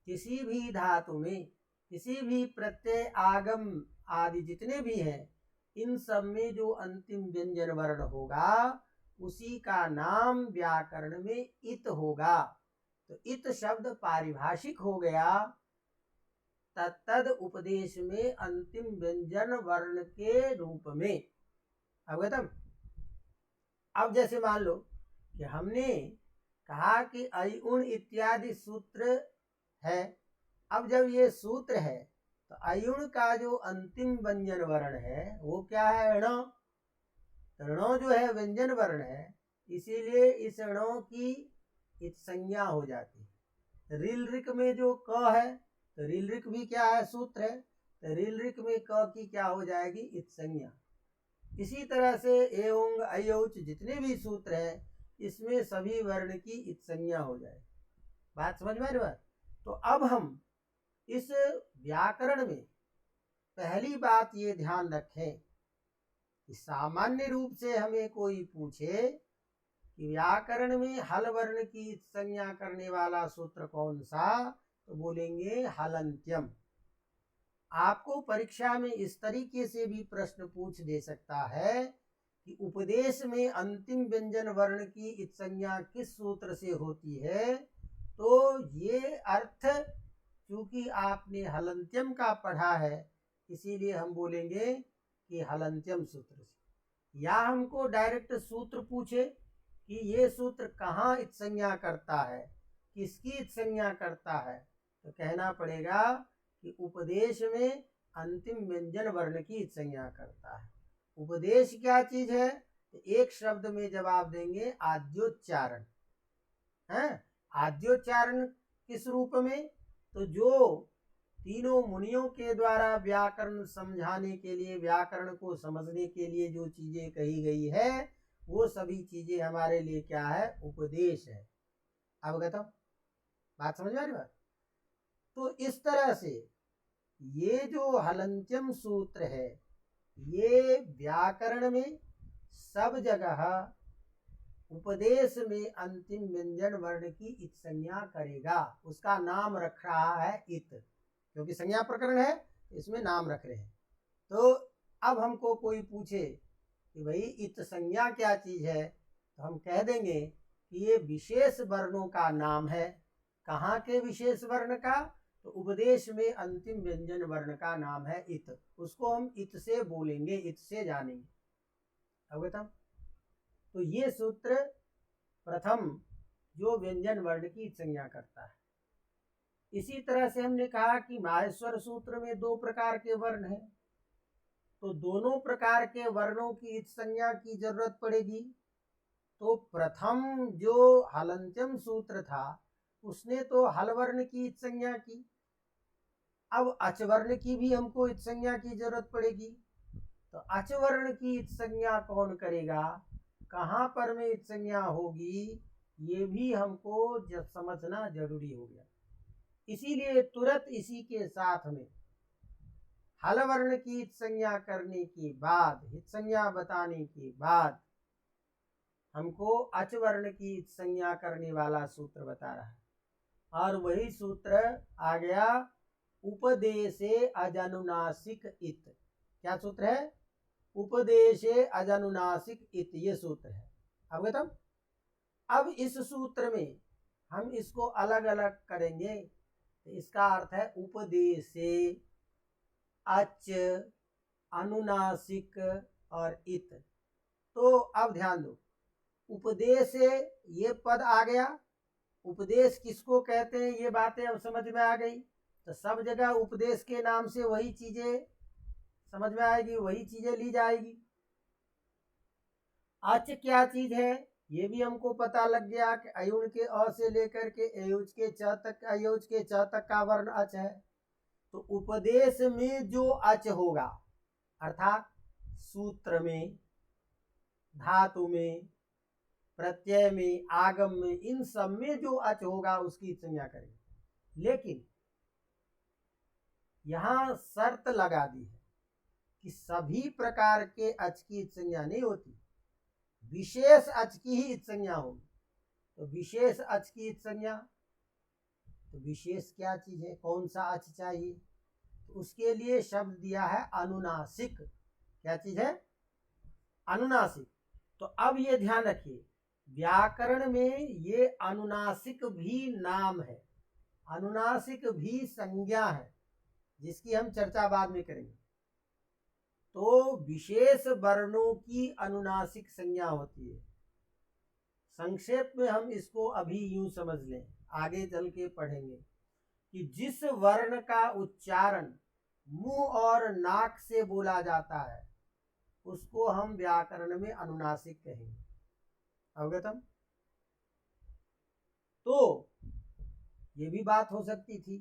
किसी भी धातु में, किसी भी प्रत्यय, आगम आदि जितने भी हैं, इन सब में जो अंतिम व्यंजन वर्ण होगा उसी का नाम व्याकरण में इत होगा। तो इत शब्द पारिभाषिक हो गया तत्तद उपदेश में अंतिम व्यंजन वर्ण के रूप में। अवगतम? अब जैसे मान लो कि हमने कहा कि अयुण इत्यादि सूत्र है। अब जब ये सूत्र है तो अयुण का जो अंतिम व्यंजन वर्ण है वो क्या है? ण। ण जो है व्यंजन वर्ण है, इसीलिए इस ण की इत संज्ञा हो जाती है। रिल रिक में जो क है, तो रिल रिक भी क्या है? सूत्र है, तो रिल रिक में क की क्या हो जाएगी? इत संज्ञा। इसी तरह से एवं अयौच जितने भी सूत्र हैं, इसमें सभी वर्ण की इत संज्ञा हो जाए। बात समझ में आ रही बात? तो अब हम इस व्याकरण में पहली बात ये ध्यान रखें कि सामान्य रूप से हमें कोई पूछे कि व्याकरण में हल वर्ण की इत संज्ञा करने वाला सूत्र कौन सा, तो बोलेंगे हलंत्यम। आपको परीक्षा में इस तरीके से भी प्रश्न पूछ दे सकता है कि उपदेश में अंतिम व्यंजन वर्ण की इत संज्ञा किस सूत्र से होती है, तो ये अर्थ चूंकि क्योंकि आपने हलंत्यम का पढ़ा है इसीलिए हम बोलेंगे कि हलंत्यम सूत्र से। या हमको डायरेक्ट सूत्र पूछे कि ये सूत्र कहाँ इत्संज्ञा करता है, किसकी इत्संज्ञा करता है, तो कहना पड़ेगा कि उपदेश में अंतिम व्यंजन वर्ण की इत्संज्ञा करता है। उपदेश क्या चीज है? तो एक शब्द में जवाब देंगे आद्योच्चारण है। आद्योच्चारण किस रूप में? तो जो तीनों मुनियों के द्वारा व्याकरण समझाने के लिए, व्याकरण को समझने के लिए जो चीजें कही गई है वो सभी चीजें हमारे लिए क्या है? उपदेश है। अवगत हो? बात समझ में आ रही बात? तो इस तरह से ये जो हलंत्यम सूत्र है ये व्याकरण में सब जगह उपदेश में अंतिम व्यंजन वर्ण की इत संज्ञा करेगा। उसका नाम रख रहा है इत, क्योंकि संज्ञा प्रकरण है इसमें नाम रख रहे हैं। तो अब हमको कोई पूछे कि भाई इत संज्ञा क्या चीज है, तो हम कह देंगे कि ये विशेष वर्णों का नाम है। कहाँ के विशेष वर्ण का? तो उपदेश में अंतिम व्यंजन वर्ण का नाम है इत। उसको हम इत से बोलेंगे, इत से जानेंगे। अवगत? तो ये सूत्र प्रथम जो व्यंजन वर्ण की संज्ञा करता है। इसी तरह से हमने कहा कि माहेश्वर सूत्र में दो प्रकार के वर्ण हैं, तो दोनों प्रकार के वर्णों की इत संज्ञा की जरूरत पड़ेगी। तो प्रथम जो हलंत्यम सूत्र था उसने तो हल वर्ण की इत संज्ञा की। अब अच वर्ण की भी हमको इत संज्ञा की जरूरत पड़ेगी। तो अच वर्ण की इत संज्ञा कौन करेगा, कहाँ पर में इत संज्ञा होगी, ये भी हमको समझना जरूरी हो गया। इसीलिए तुरंत इसी के साथ में हल वर्ण की इत संज्ञा करने के बाद, इत संज्ञा बताने के बाद हमको अच वर्ण की इत संज्ञा करने वाला सूत्र बता रहा है। और वही सूत्र आ गया उपदेशे अजनुनासिक इत। क्या सूत्र है? उपदेशे अजनुनासिक इत, ये सूत्र है। अवगतम? अब इस सूत्र में हम इसको अलग अलग करेंगे। तो इसका अर्थ है उपदेशे, अच, अनुनासिक और इत। तो अब ध्यान दो, उपदेश ये पद आ गया। उपदेश किसको कहते हैं ये बातें अब समझ में आ गई। तो सब जगह उपदेश के नाम से वही चीजें समझ में आएगी, वही चीजें ली जाएगी। अच क्या चीज है ये भी हमको पता लग गया कि अयुण के अ से लेकर के अयुज के च तक, अयुज के च तक का वर्ण अच है। तो उपदेश में जो अच होगा अर्थात सूत्र में, धातु में, प्रत्यय में, आगम में, इन सब में जो अच होगा उसकी संज्ञा करेंगे। लेकिन यहां शर्त लगा दी है कि सभी प्रकार के अच की संज्ञा नहीं होती, विशेष अच की ही संज्ञा होगी। तो विशेष अच की संज्ञा, तो विशेष क्या चीज है, कौन सा अच चाहिए? तो उसके लिए शब्द दिया है अनुनासिक। क्या चीज है? अनुनासिक। तो अब ये ध्यान रखिए, व्याकरण में ये अनुनासिक भी नाम है, अनुनासिक भी संज्ञा है, जिसकी हम चर्चा बाद में करेंगे। तो विशेष वर्णों की अनुनासिक संज्ञा होती है। संक्षेप में हम इसको अभी यूं समझ लें, आगे चल के पढ़ेंगे कि जिस वर्ण का उच्चारण मुंह और नाक से बोला जाता है उसको हम व्याकरण में अनुनासिक कहेंगे। अवगतम? तो ये भी बात हो सकती थी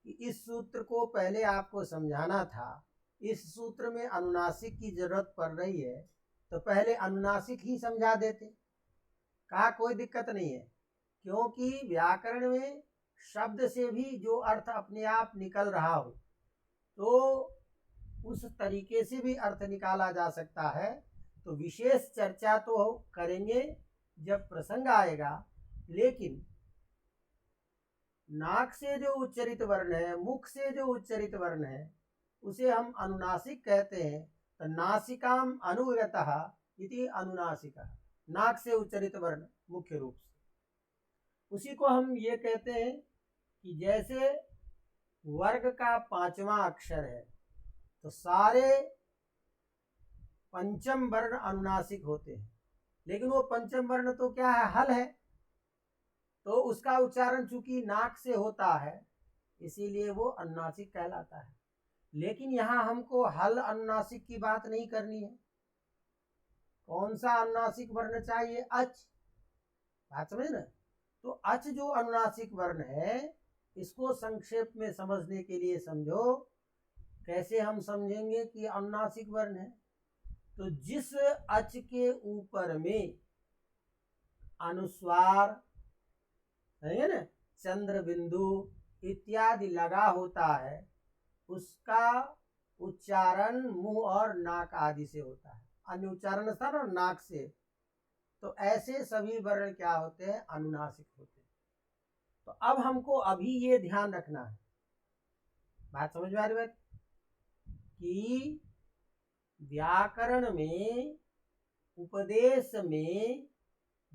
कि इस सूत्र को पहले आपको समझाना था, इस सूत्र में अनुनासिक की जरूरत पड़ रही है तो पहले अनुनासिक ही समझा देते। कहा कोई दिक्कत नहीं है, क्योंकि व्याकरण में शब्द से भी जो अर्थ अपने आप निकल रहा हो तो उस तरीके से भी अर्थ निकाला जा सकता है। तो विशेष चर्चा तो करेंगे जब प्रसंग आएगा, लेकिन नाक से जो उच्चरित वर्ण है, मुख से जो उच्चरित वर्ण है उसे हम अनुनासिक कहते हैं। तो नासिकाम अनुगतः इति अनुनासिका, नाक से उच्चरित वर्ण मुख्य रूप से। उसी को हम ये कहते हैं कि जैसे वर्ग का 5वां अक्षर है, तो सारे पंचम वर्ण अनुनासिक होते हैं। लेकिन वो पंचम वर्ण तो क्या है, हल है, तो उसका उच्चारण चूंकि नाक से होता है इसीलिए वो अनुनासिक कहलाता है। लेकिन यहाँ हमको हल अनुनासिक की बात नहीं करनी है। कौन सा अनुनासिक वर्ण चाहिए? अच। बात समझ ना? तो अच जो अनुनासिक वर्ण है, इसको संक्षेप में समझने के लिए समझो। कैसे हम समझेंगे कि अनुनासिक वर्ण है? तो जिस अच के ऊपर में अनुस्वार है ना, चंद्र बिंदु इत्यादि लगा होता है, उसका उच्चारण मुंह और नाक आदि से होता है। अन्य उच्चारण स्थल और नाक से, तो ऐसे सभी वर्ण क्या होते हैं? अनुनासिक होते हैं। तो अब हमको अभी ये ध्यान रखना है, बात समझ में आ रही बात, कि व्याकरण में उपदेश में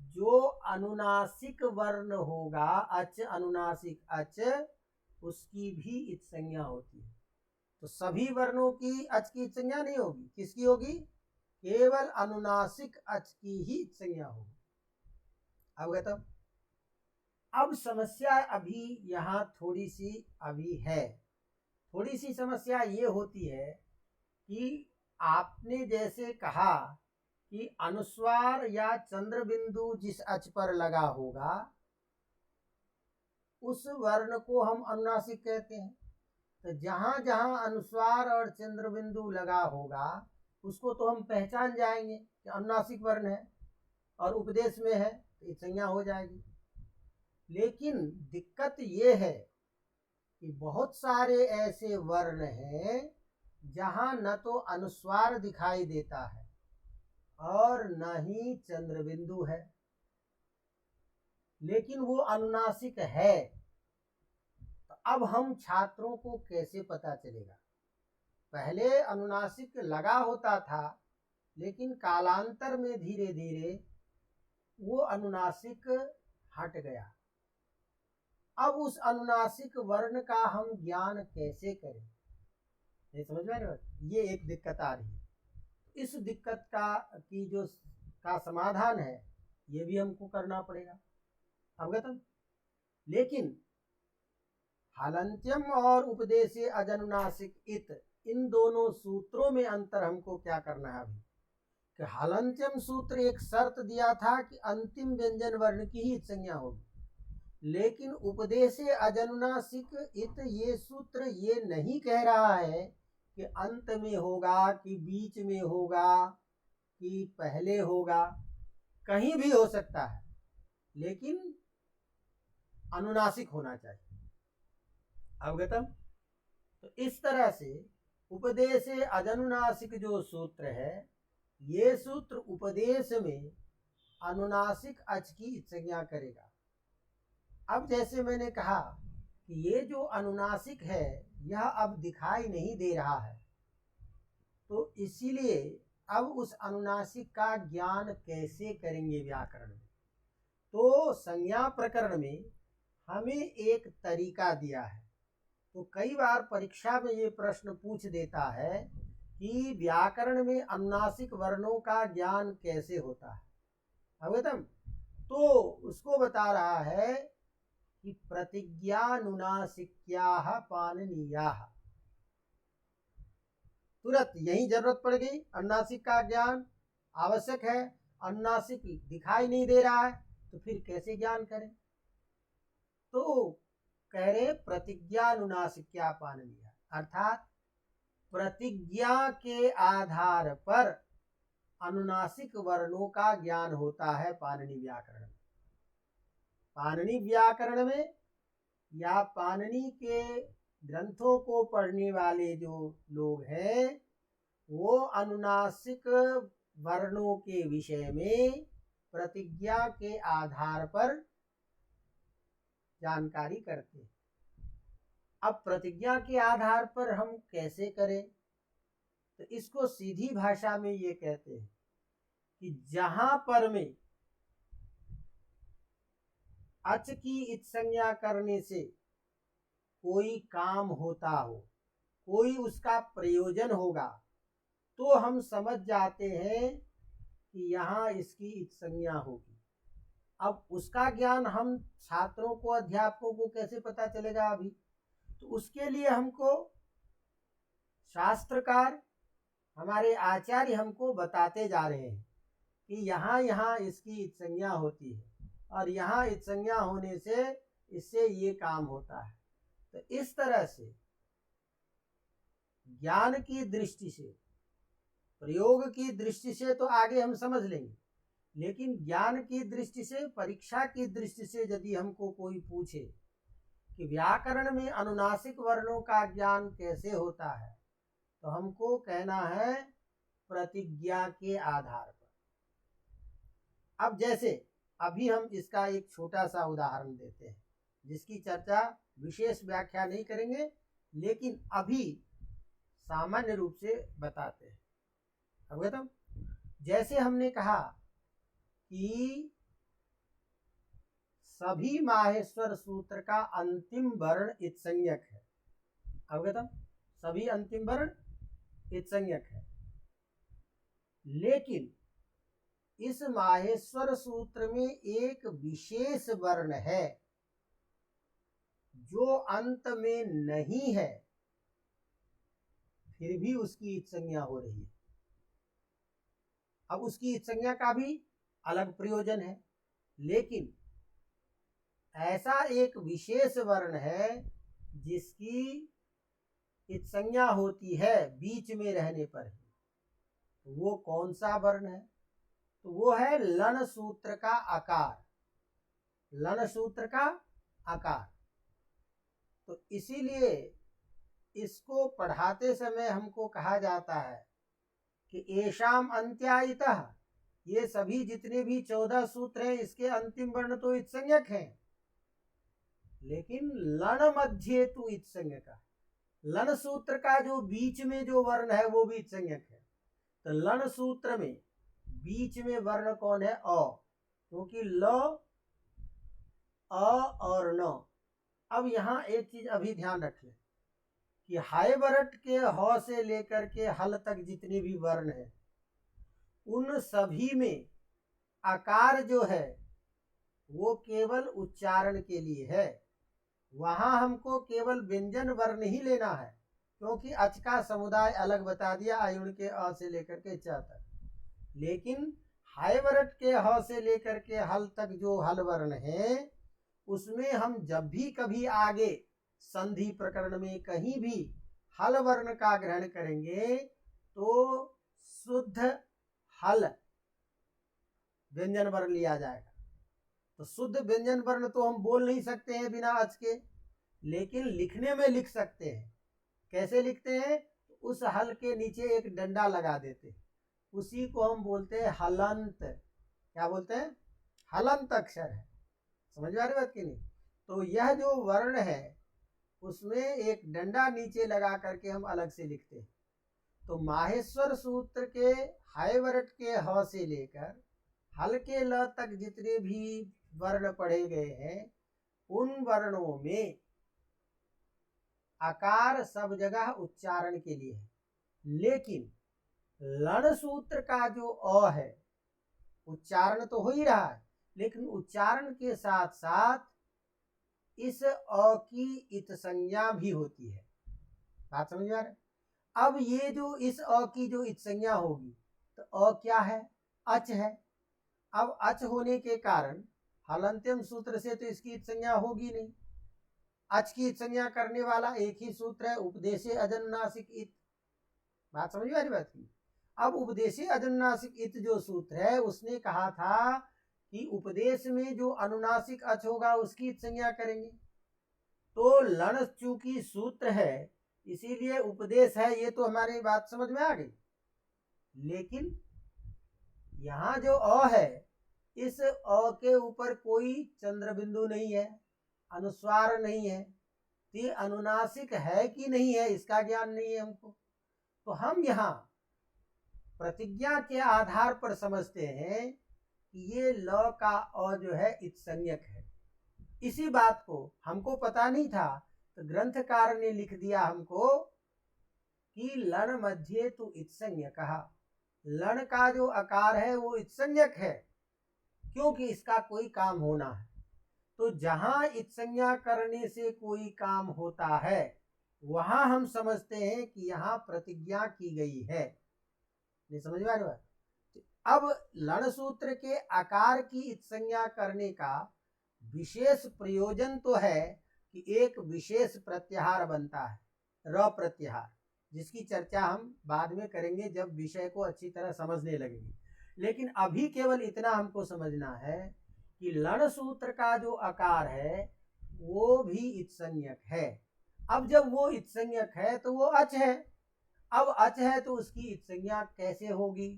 जो अनुनासिक वर्ण होगा, अच, अनुनासिक अच, उसकी भी इच संज्ञा होती है। तो सभी वर्णों की अच की इच संज्ञा नहीं होगी। किसकी होगी? केवल अनुनासिक अच की ही इच संज्ञा होगी। अवगत? अब समस्या अभी यहाँ थोड़ी सी अभी है। थोड़ी सी समस्या ये होती है कि आपने जैसे कहा कि अनुस्वार या चंद्र बिंदु जिस अच पर लगा होगा उस वर्ण को हम अनुनासिक कहते हैं। तो जहां जहां अनुस्वार और चंद्र बिंदु लगा होगा उसको तो हम पहचान जाएंगे कि अनुनासिक वर्ण है और उपदेश में है, तो संज्ञा हो जाएगी। लेकिन दिक्कत ये है कि बहुत सारे ऐसे वर्ण हैं जहां न तो अनुस्वार दिखाई देता है और न ही चंद्र बिंदु है, लेकिन वो अनुनासिक है। तो अब हम छात्रों को कैसे पता चलेगा? पहले अनुनासिक लगा होता था, लेकिन कालांतर में धीरे धीरे वो अनुनासिक हट गया। अब उस अनुनासिक वर्ण का हम ज्ञान कैसे करें? ये समझ में आ रही है? ये एक दिक्कत आ रही है। इस दिक्कत का समाधान है, ये भी हमको करना पड़ेगा। अवगतम? लेकिन हलंत्यम और उपदेशे अजनुनासिक इत, इन दोनों सूत्रों में अंतर हमको क्या करना है अभी? कि हलंत्यम सूत्र एक शर्त दिया था कि अंतिम व्यंजन वर्ण की ही संज्ञा होगी, लेकिन उपदेशे अजनुनासिक इत ये सूत्र ये नहीं कह रहा है कि अंत में होगा कि बीच में होगा कि पहले होगा, कहीं भी हो सकता है, लेकिन अनुनासिक होना चाहिए। अवगतम? तो इस तरह से उपदेशे अजनुनासिक जो सूत्र है, ये सूत्र उपदेश में अनुनासिक अच की संज्ञा करेगा। अब जैसे मैंने कहा कि ये जो अनुनासिक है यह अब दिखाई नहीं दे रहा है, तो इसीलिए अब उस अनुनासिक का ज्ञान कैसे करेंगे व्याकरण में? तो संज्ञा प्रकरण में हमें एक तरीका दिया है। तो कई बार परीक्षा में ये प्रश्न पूछ देता है कि व्याकरण में अनुनासिक वर्णों का ज्ञान कैसे होता है। अवगतम? तो उसको बता रहा है कि प्रतिज्ञानुनासिक्याः पाणिनीयाः। तुरंत यही जरूरत पड़ गई, अनुनासिक का ज्ञान आवश्यक है। अनुनासिक दिखाई नहीं दे रहा है तो फिर कैसे ज्ञान करें? तो कह रहे प्रतिज्ञानुनासिक्या पाणिनीया, अर्थात प्रतिज्ञा के आधार पर अनुनासिक वर्णों का ज्ञान होता है पाणिनि व्याकरण में। पाणिनि व्याकरण में या पाणिनि के ग्रंथों को पढ़ने वाले जो लोग हैं वो अनुनासिक वर्णों के विषय में प्रतिज्ञा के आधार पर जानकारी करते हैं। अब प्रतिज्ञा के आधार पर हम कैसे करें? तो इसको सीधी भाषा में ये कहते हैं कि जहां पर में अच की इच संज्ञा करने से कोई काम होता हो, कोई उसका प्रयोजन होगा, तो हम समझ जाते हैं कि यहाँ इसकी इत संज्ञा होगी। अब उसका ज्ञान हम छात्रों को, अध्यापकों को कैसे पता चलेगा अभी? तो उसके लिए हमको शास्त्रकार, हमारे आचार्य हमको बताते जा रहे हैं कि यहाँ यहाँ इसकी इत संज्ञा होती है और यहाँ इत संज्ञा होने से इससे ये काम होता है। तो इस तरह से ज्ञान की दृष्टि से, प्रयोग की दृष्टि से तो आगे हम समझ लेंगे, लेकिन ज्ञान की दृष्टि से, परीक्षा की दृष्टि से यदि हमको कोई पूछे कि व्याकरण में अनुनासिक वर्णों का ज्ञान कैसे होता है, तो हमको कहना है प्रतिज्ञा के आधार पर। अब जैसे अभी हम इसका एक छोटा सा उदाहरण देते हैं, जिसकी चर्चा विशेष व्याख्या नहीं करेंगे, लेकिन अभी सामान्य रूप से बताते हैं। अवगतम? जैसे हमने कहा कि सभी माहेश्वर सूत्र का अंतिम वर्ण इत्संज्ञक है। अवगतम? सभी अंतिम वर्ण इत्संज्ञक है, लेकिन इस माहेश्वर सूत्र में एक विशेष वर्ण है जो अंत में नहीं है, फिर भी उसकी इत संज्ञा हो रही है। अब उसकी इत संज्ञा का भी अलग प्रयोजन है, लेकिन ऐसा एक विशेष वर्ण है जिसकी इत संज्ञा होती है बीच में रहने पर ही। तो वो कौन सा वर्ण है? तो वो है लन सूत्र का आकार। लन सूत्र का आकार। तो इसीलिए इसको पढ़ाते समय हमको कहा जाता है कि एषाम अंत्यायितः, ये सभी जितने भी 14 सूत्र हैं इसके अंतिम वर्ण तो इत्संज्ञक हैं, लेकिन लन मध्य तो इत्संज्ञक है। लन सूत्र का जो बीच में जो वर्ण है वो भी इत्संज्ञक है। तो लन सूत्र में बीच में वर्ण कौन है? अ, क्योंकि ल, अ और न। अब यहाँ एक चीज अभी ध्यान रखें कि हायवरट के ह से लेकर के हल तक जितने भी वर्ण हैं उन सभी में आकार जो है वो केवल उच्चारण के लिए है। वहां हमको केवल व्यंजन वर्ण ही लेना है, क्योंकि अच का समुदाय अलग बता दिया आयुण के अ से लेकर के च तक। लेकिन हायवरट के ह से लेकर के हल तक जो हल वर्ण है उसमें हम जब भी कभी आगे संधि प्रकरण में कहीं भी हल वर्ण का ग्रहण करेंगे तो शुद्ध हल व्यंजन वर्ण लिया जाएगा। तो शुद्ध व्यंजन वर्ण तो हम बोल नहीं सकते हैं बिना अच के, लेकिन लिखने में लिख सकते हैं। कैसे लिखते हैं? उस हल के नीचे एक डंडा लगा देते हैं, उसी को हम बोलते हैं हलंत। क्या बोलते हैं? हलंत अक्षर है। समझ में आ रही बात कि नहीं? तो यह जो वर्ण है उसमें एक डंडा नीचे लगा करके हम अलग से लिखते हैं। तो माहेश्वर सूत्र के हायवरट के ह से लेकर हल के ल तक जितने भी वर्ण पढ़े गए हैं उन वर्णों में आकार सब जगह उच्चारण के लिए है, लेकिन लन सूत्र का जो अ है उच्चारण तो हो ही रहा है, लेकिन उच्चारण के साथ साथ इस अ की इत संज्ञा भी होती है। बात समझ में आ रहा है? अब ये जो इस अ की जो इत संज्ञा होगी तो अ क्या है? अच है। अब अच होने के कारण हलंत्यम सूत्र से तो इसकी इत संज्ञा होगी नहीं। अच की इत संज्ञा करने वाला एक ही सूत्र है, उपदेशे अजनुनासिक इत। बात समझ में आ रही बात की? अब उपदेशे अजनुनासिक इत जो सूत्र है उसने कहा था कि उपदेश में जो अनुनासिक अच होगा उसकी इत संज्ञा करेंगे। तो लन चूंकि सूत्र है इसीलिए उपदेश है, ये तो हमारी बात समझ में आ गई। लेकिन यहाँ जो अ है इस अ के ऊपर कोई चंद्र बिंदु नहीं है, अनुस्वार नहीं है, ये अनुनासिक है कि नहीं है इसका ज्ञान नहीं है हमको। तो हम यहाँ प्रतिज्ञा के आधार पर समझते हैं कि ये ल का अ जो है इत्संज्ञक है। इसी बात को हमको पता नहीं था तो ग्रंथकार ने लिख दिया हमको कि लण मध्य तो इत्संज्ञ कहा, लण का जो आकार है वो इत्संज्ञक है, क्योंकि इसका कोई काम होना है। तो जहां इत्संज्ञा करने से कोई काम होता है वहां हम समझते हैं कि यहाँ प्रतिज्ञा की गई है। नहीं समझ में आ रहा है? अब लण सूत्र के आकार की इत्संज्ञा करने का विशेष प्रयोजन तो है कि एक विशेष प्रत्याहार बनता है, र प्रत्याहार, जिसकी चर्चा हम बाद में करेंगे जब विषय को अच्छी तरह समझने लगेंगे। लेकिन अभी केवल इतना हमको समझना है कि लण सूत्र का जो आकार है वो भी इत्संज्ञक है। अब जब वो इत्संज्ञक है तो वो अच है। अब अच है तो उसकी इत्संज्ञा कैसे होगी?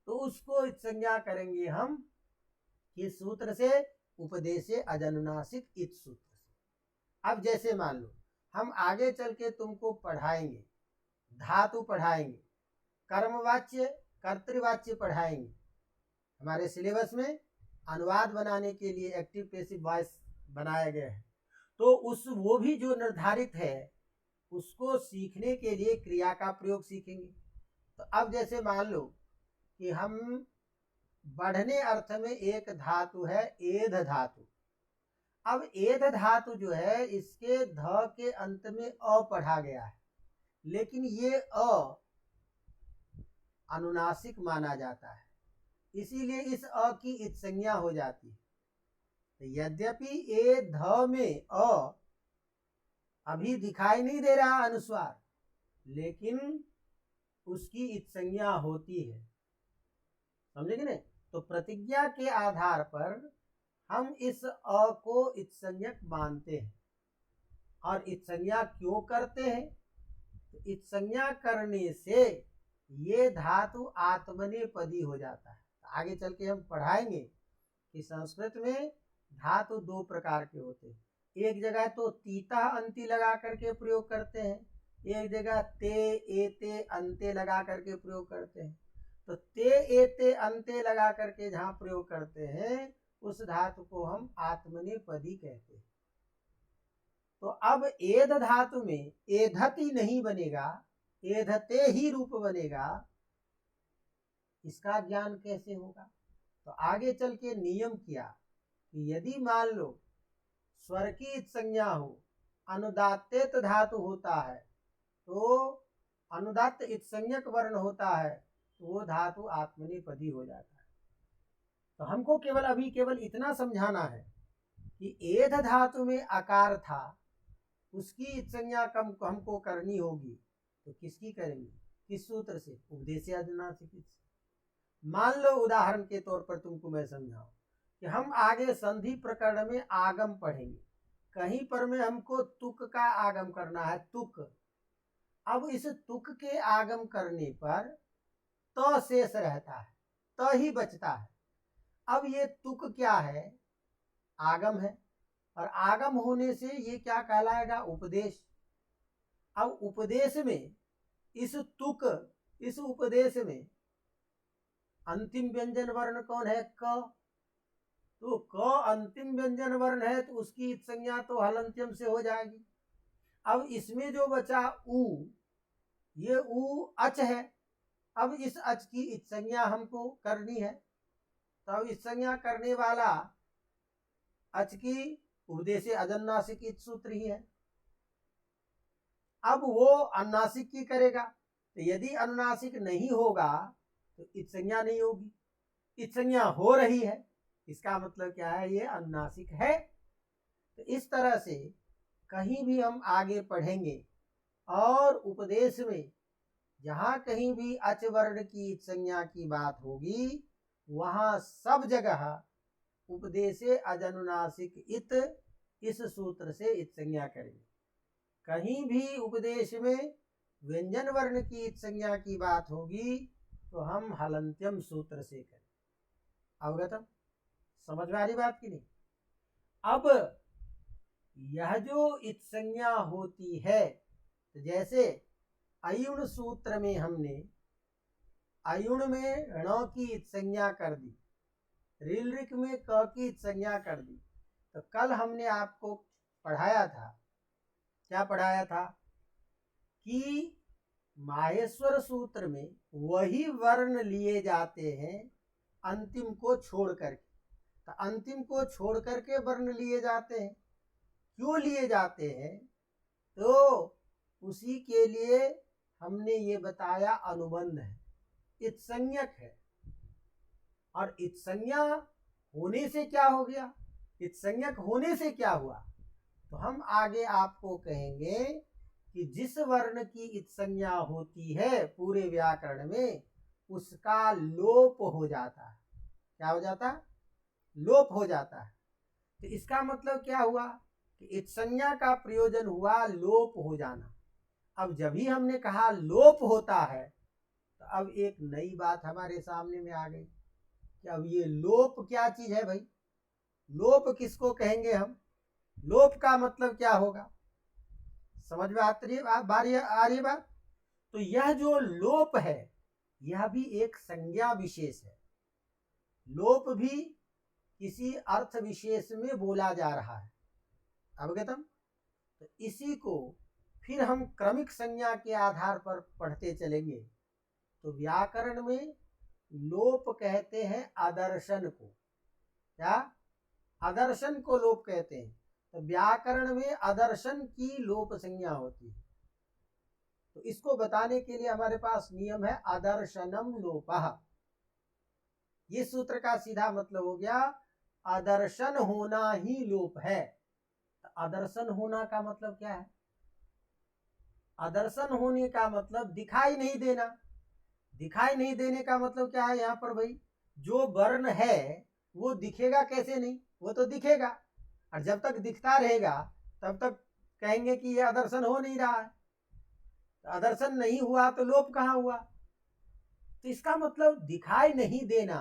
तो उसको इत्संज्ञा करेंगे हम किस सूत्र से? उपदेशे अजनुनासिक इत सूत्र से। अब जैसे मान लो हम आगे चल के तुमको पढ़ाएंगे, धातु पढ़ाएंगे, कर्मवाच्य कर्तृवाच्य पढ़ाएंगे। हमारे सिलेबस में अनुवाद बनाने के लिए एक्टिव पैसिव वॉइस बनाया गया है, तो उस वो भी जो निर्धारित है उसको सीखने के लिए क्रिया का प्रयोग सीखेंगे। तो अब जैसे मान लो कि हम बढ़ने अर्थ में एक धातु है एध धातु। अब एध धातु जो है इसके ध के अंत में अ पढ़ा गया है, लेकिन ये अ अनुनासिक माना जाता है, इसीलिए इस अ की इत्संज्ञा हो जाती है। तो यद्यपि ए ध में अ अभी दिखाई नहीं दे रहा अनुस्वार, लेकिन उसकी इत्संज्ञा होती है। समझेंगे नहीं? तो प्रतिज्ञा के आधार पर हम इस अ को इत्संज्ञक मानते हैं। और इत्संज्ञा क्यों करते हैं? तो इत्संज्ञा करने से ये धातु आत्मनेपदी हो जाता है। आगे चल के हम पढ़ाएंगे कि संस्कृत में धातु दो प्रकार के होते हैं। एक जगह तो तीता अंति लगा करके प्रयोग करते हैं, एक जगह ते एते अंते लगा करके प्रयोग करते हैं। तो ते एते अंते लगा करके जहाँ प्रयोग करते हैं उस धातु को हम आत्मनेपदी कहते हैं। तो अब एध धातु में एधति नहीं बनेगा, एधते ही रूप बनेगा। इसका ज्ञान कैसे होगा? तो आगे चल के नियम किया कि यदि मान लो स्वर की इत्संज्ञा हो, अनुदात्तेत धातु होता है, तो अनुदात्त इत्संज्ञक वर्ण होता है, तो वो धातु आत्मनेपदी हो जाता है। तो हमको केवल इतना समझाना है कि एध धातु में आकार था, उसकी इत्संज्ञा कम हमको करनी होगी, तो किसकी करेंगे? किस सूत्र से? उपदेशे अजनुनासिक। मान लो उदाहरण के तौर पर तुमको मैं समझाऊं कि हम आगे संधि प्रकरण में आगम पढ़ेंगे, कहीं पर में हमको तुक का आगम करना है, तुक। अब इस तुक के आगम करने पर त शेष रहता है, त ही बचता है। अब ये तुक क्या है? आगम है, और आगम होने से ये क्या कहलाएगा? उपदेश। अब उपदेश में इस तुक, इस उपदेश में अंतिम व्यंजन वर्ण कौन है? क। तो क अंतिम व्यंजन वर्ण है, तो उसकी इत्संज्ञा तो हलंत्यम से हो जाएगी। अब इसमें जो बचा उ, ये उ अच है। अब इस अच की इत्संज्ञा हमको करनी है, तो अब इत्संज्ञा करने वाला अच की उपदेशे अजनुनासिक इत सूत्र ही है। अब वो अनुनासिक की करेगा, तो यदि अनुनासिक नहीं होगा तो इत्संज्ञा नहीं होगी। इत्संज्ञा हो रही है, इसका मतलब क्या है? ये अनुनासिक है। तो इस तरह से कहीं भी हम आगे पढ़ेंगे और उपदेश में जहाँ कहीं भी अच वर्ण की इत्संज्ञा की बात होगी, वहाँ सब जगह उपदेशे अजनुनासिक इत इस सूत्र से इत्संज्ञा करेंगे। कहीं भी उपदेश में व्यंजन वर्ण की इत्संज्ञा की बात होगी तो हम हलंत्यम सूत्र से करें। अवगतम? समझ में आ रही बात की नहीं? अब यह जो इत्संज्ञा होती है, तो जैसे अयुण सूत्र में हमने अयुण में ण की इत्संज्ञा कर दी, ऋलृक में क की इत्संज्ञा कर दी। तो कल हमने आपको पढ़ाया था क्या पढ़ाया था कि माहेश्वर सूत्र में वही वर्ण लिए जाते हैं अंतिम को छोड़ करके। तो अंतिम को छोड़ करके वर्ण लिए जाते हैं, क्यों लिए जाते हैं? तो उसी के लिए हमने ये बताया अनुबंध है, इत्संज्ञक है। और इत्संज्ञा होने से क्या हो गया, इत्संज्ञक होने से क्या हुआ? तो हम आगे आपको कहेंगे कि जिस वर्ण की इत्संज्ञा होती है पूरे व्याकरण में, उसका लोप हो जाता है। क्या हो जाता है? लोप हो जाता है। तो इसका मतलब क्या हुआ कि इत्संज्ञा का प्रयोजन हुआ लोप हो जाना। अब जब ही हमने कहा लोप होता है, तो अब एक नई बात हमारे सामने में आ गई कि अब ये लोप क्या चीज है भाई? लोप किसको कहेंगे हम? लोप का मतलब क्या होगा? समझ में आ रही बात? तो यह जो लोप है, यह भी एक संज्ञा विशेष है। लोप भी किसी अर्थ विशेष में बोला जा रहा है, अवगतम? तो इसी को फिर हम क्रमिक संज्ञा के आधार पर पढ़ते चलेंगे। तो व्याकरण में लोप कहते हैं आदर्शन को। क्या? आदर्शन को लोप कहते हैं। तो व्याकरण में आदर्शन की लोप संज्ञा होती है। तो इसको बताने के लिए हमारे पास नियम है आदर्शनम लोपः। ये सूत्र का सीधा मतलब हो गया आदर्शन होना ही लोप है। तो आदर्शन होना का मतलब क्या है? आदर्शन होने का मतलब दिखाई नहीं देना। दिखाई नहीं देने का मतलब क्या है यहाँ पर भाई? जो वर्ण है वो दिखेगा कैसे नहीं? वो तो दिखेगा, और जब तक दिखता रहेगा तब तक कहेंगे कि ये आदर्शन हो नहीं रहा है। तो आदर्शन नहीं हुआ तो लोप कहाँ हुआ? तो इसका मतलब दिखाई नहीं देना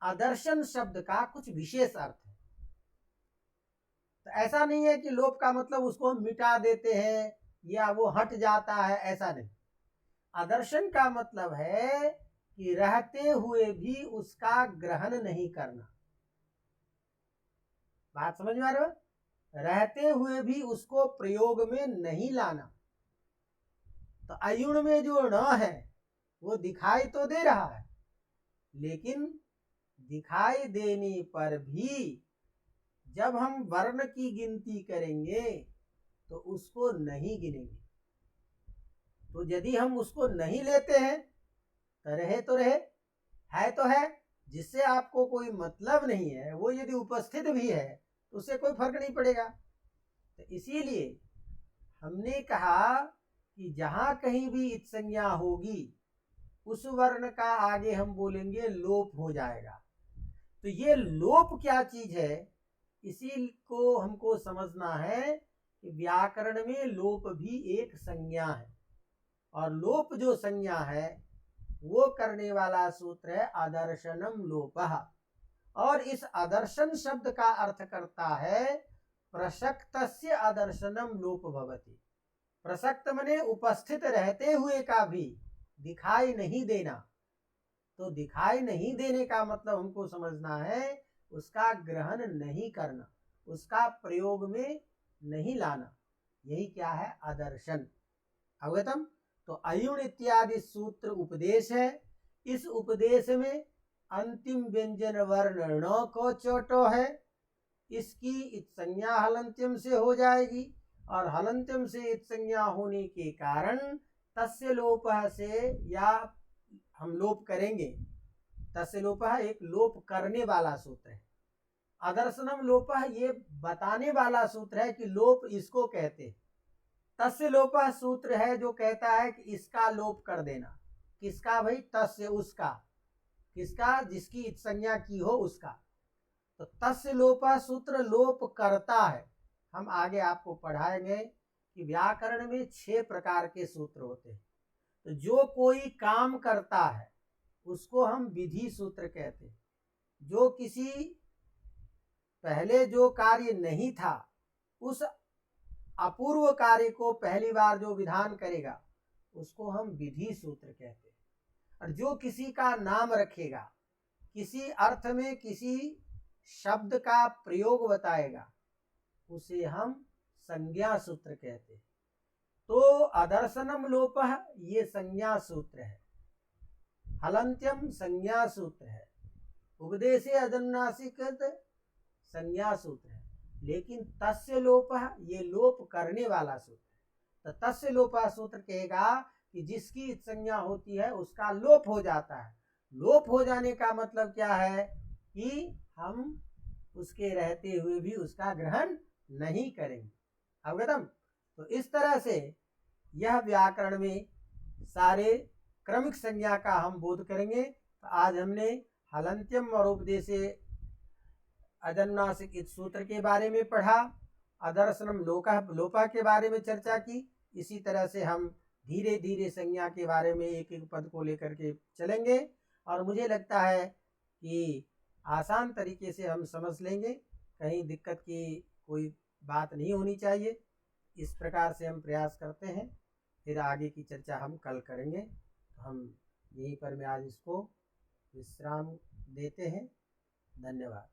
आदर्शन शब्द का कुछ विशेष अर्थ है। तो ऐसा नहीं है कि लोप का मतलब उसको हम मिटा देते हैं या वो हट जाता है, ऐसा नहीं। आदर्शन का मतलब है कि रहते हुए भी उसका ग्रहण नहीं करना। बात समझ में आ रहा है? रहते हुए भी उसको प्रयोग में नहीं लाना। तो अयुण में जो न है वो दिखाई तो दे रहा है, लेकिन दिखाई देने पर भी जब हम वर्ण की गिनती करेंगे तो उसको नहीं गिनेंगे। तो यदि हम उसको नहीं लेते हैं तो रहे, है तो है, जिससे आपको कोई मतलब नहीं है, वो यदि उपस्थित भी है तो उससे कोई फर्क नहीं पड़ेगा। तो इसीलिए हमने कहा कि जहां कहीं भी इत्संज्ञा होगी उस वर्ण का आगे हम बोलेंगे लोप हो जाएगा। तो ये लोप क्या चीज है, इसी को हमको समझना है कि व्याकरण में लोप भी एक संज्ञा है। और लोप जो संज्ञा है वो करने वाला सूत्र है आदर्शनम लोपः। और इस आदर्शन शब्द का अर्थ करता है प्रसक्तस्य आदर्शनम लोप भवति। प्रसक्त मने उपस्थित रहते हुए का भी दिखाई नहीं देना। तो दिखाई नहीं देने का मतलब हमको समझना है उसका ग्रहण नहीं करना, उसका प्रयोग में नहीं लाना। यही क्या है? आदर्शन। अवगतम? तो अयुण इत्यादि सूत्र उपदेश है। इस उपदेश में अंतिम व्यंजन वर्ण ण को चोटो है, इसकी इत्संज्ञा हलंत्यम से हो जाएगी, और हलंत्यम से इत्संज्ञा होने के कारण तस्य लोप से या हम लोप करेंगे। तस्य लोप एक लोप करने वाला सूत्र है। आदर्शनम लोप ये बताने वाला सूत्र है कि लोप इसको कहते हैं। तस्य लोप सूत्र है जो कहता है कि इसका लोप कर देना। किसका भाई? तस्य, उसका। किसका? जिसकी इत्संज्ञा की हो उसका। तो तस्य लोप सूत्र लोप करता है। हम आगे आपको पढ़ाएंगे कि व्याकरण में 6 प्रकार के सूत्र होते हैं। तो जो कोई काम करता है उसको हम विधि सूत्र कहते हैं। जो किसी पहले जो कार्य नहीं था उस अपूर्व कार्य को पहली बार जो विधान करेगा उसको हम विधि सूत्र कहते हैं। और जो किसी का नाम रखेगा, किसी अर्थ में किसी शब्द का प्रयोग बताएगा, उसे हम संज्ञा सूत्र कहते हैं। तो अदर्शनम लोपः ये संज्ञा सूत्र है, हलंत्यम संज्ञा सूत्र है, उपदेशे अदनुनासिक संज्ञा सूत्र है, लेकिन तस्य लोपः ये लोप करने वाला सूत्र है। तो तस्य लोपः सूत्र कहेगा कि जिसकी संज्ञा होती है उसका लोप हो जाता है। लोप हो जाने का मतलब क्या है कि हम उसके रहते हुए भी उसका ग्रहण नहीं करेंगे। अवगतम। तो इस तरह से यह व्याकरण में सारे क्रमिक संज्ञा का हम बोध करेंगे। तो आज हमने हलंत्यम और उपदेशे अजन्नासिक इस सूत्र के बारे में पढ़ा, अदर्शनम लोपा के बारे में चर्चा की। इसी तरह से हम धीरे धीरे संज्ञा के बारे में एक एक पद को लेकर के चलेंगे और मुझे लगता है कि आसान तरीके से हम समझ लेंगे, कहीं दिक्कत की कोई बात नहीं होनी चाहिए। इस प्रकार से हम प्रयास करते हैं, फिर आगे की चर्चा हम कल करेंगे। हम यहीं पर मैं आज इसको विश्राम देते हैं। धन्यवाद।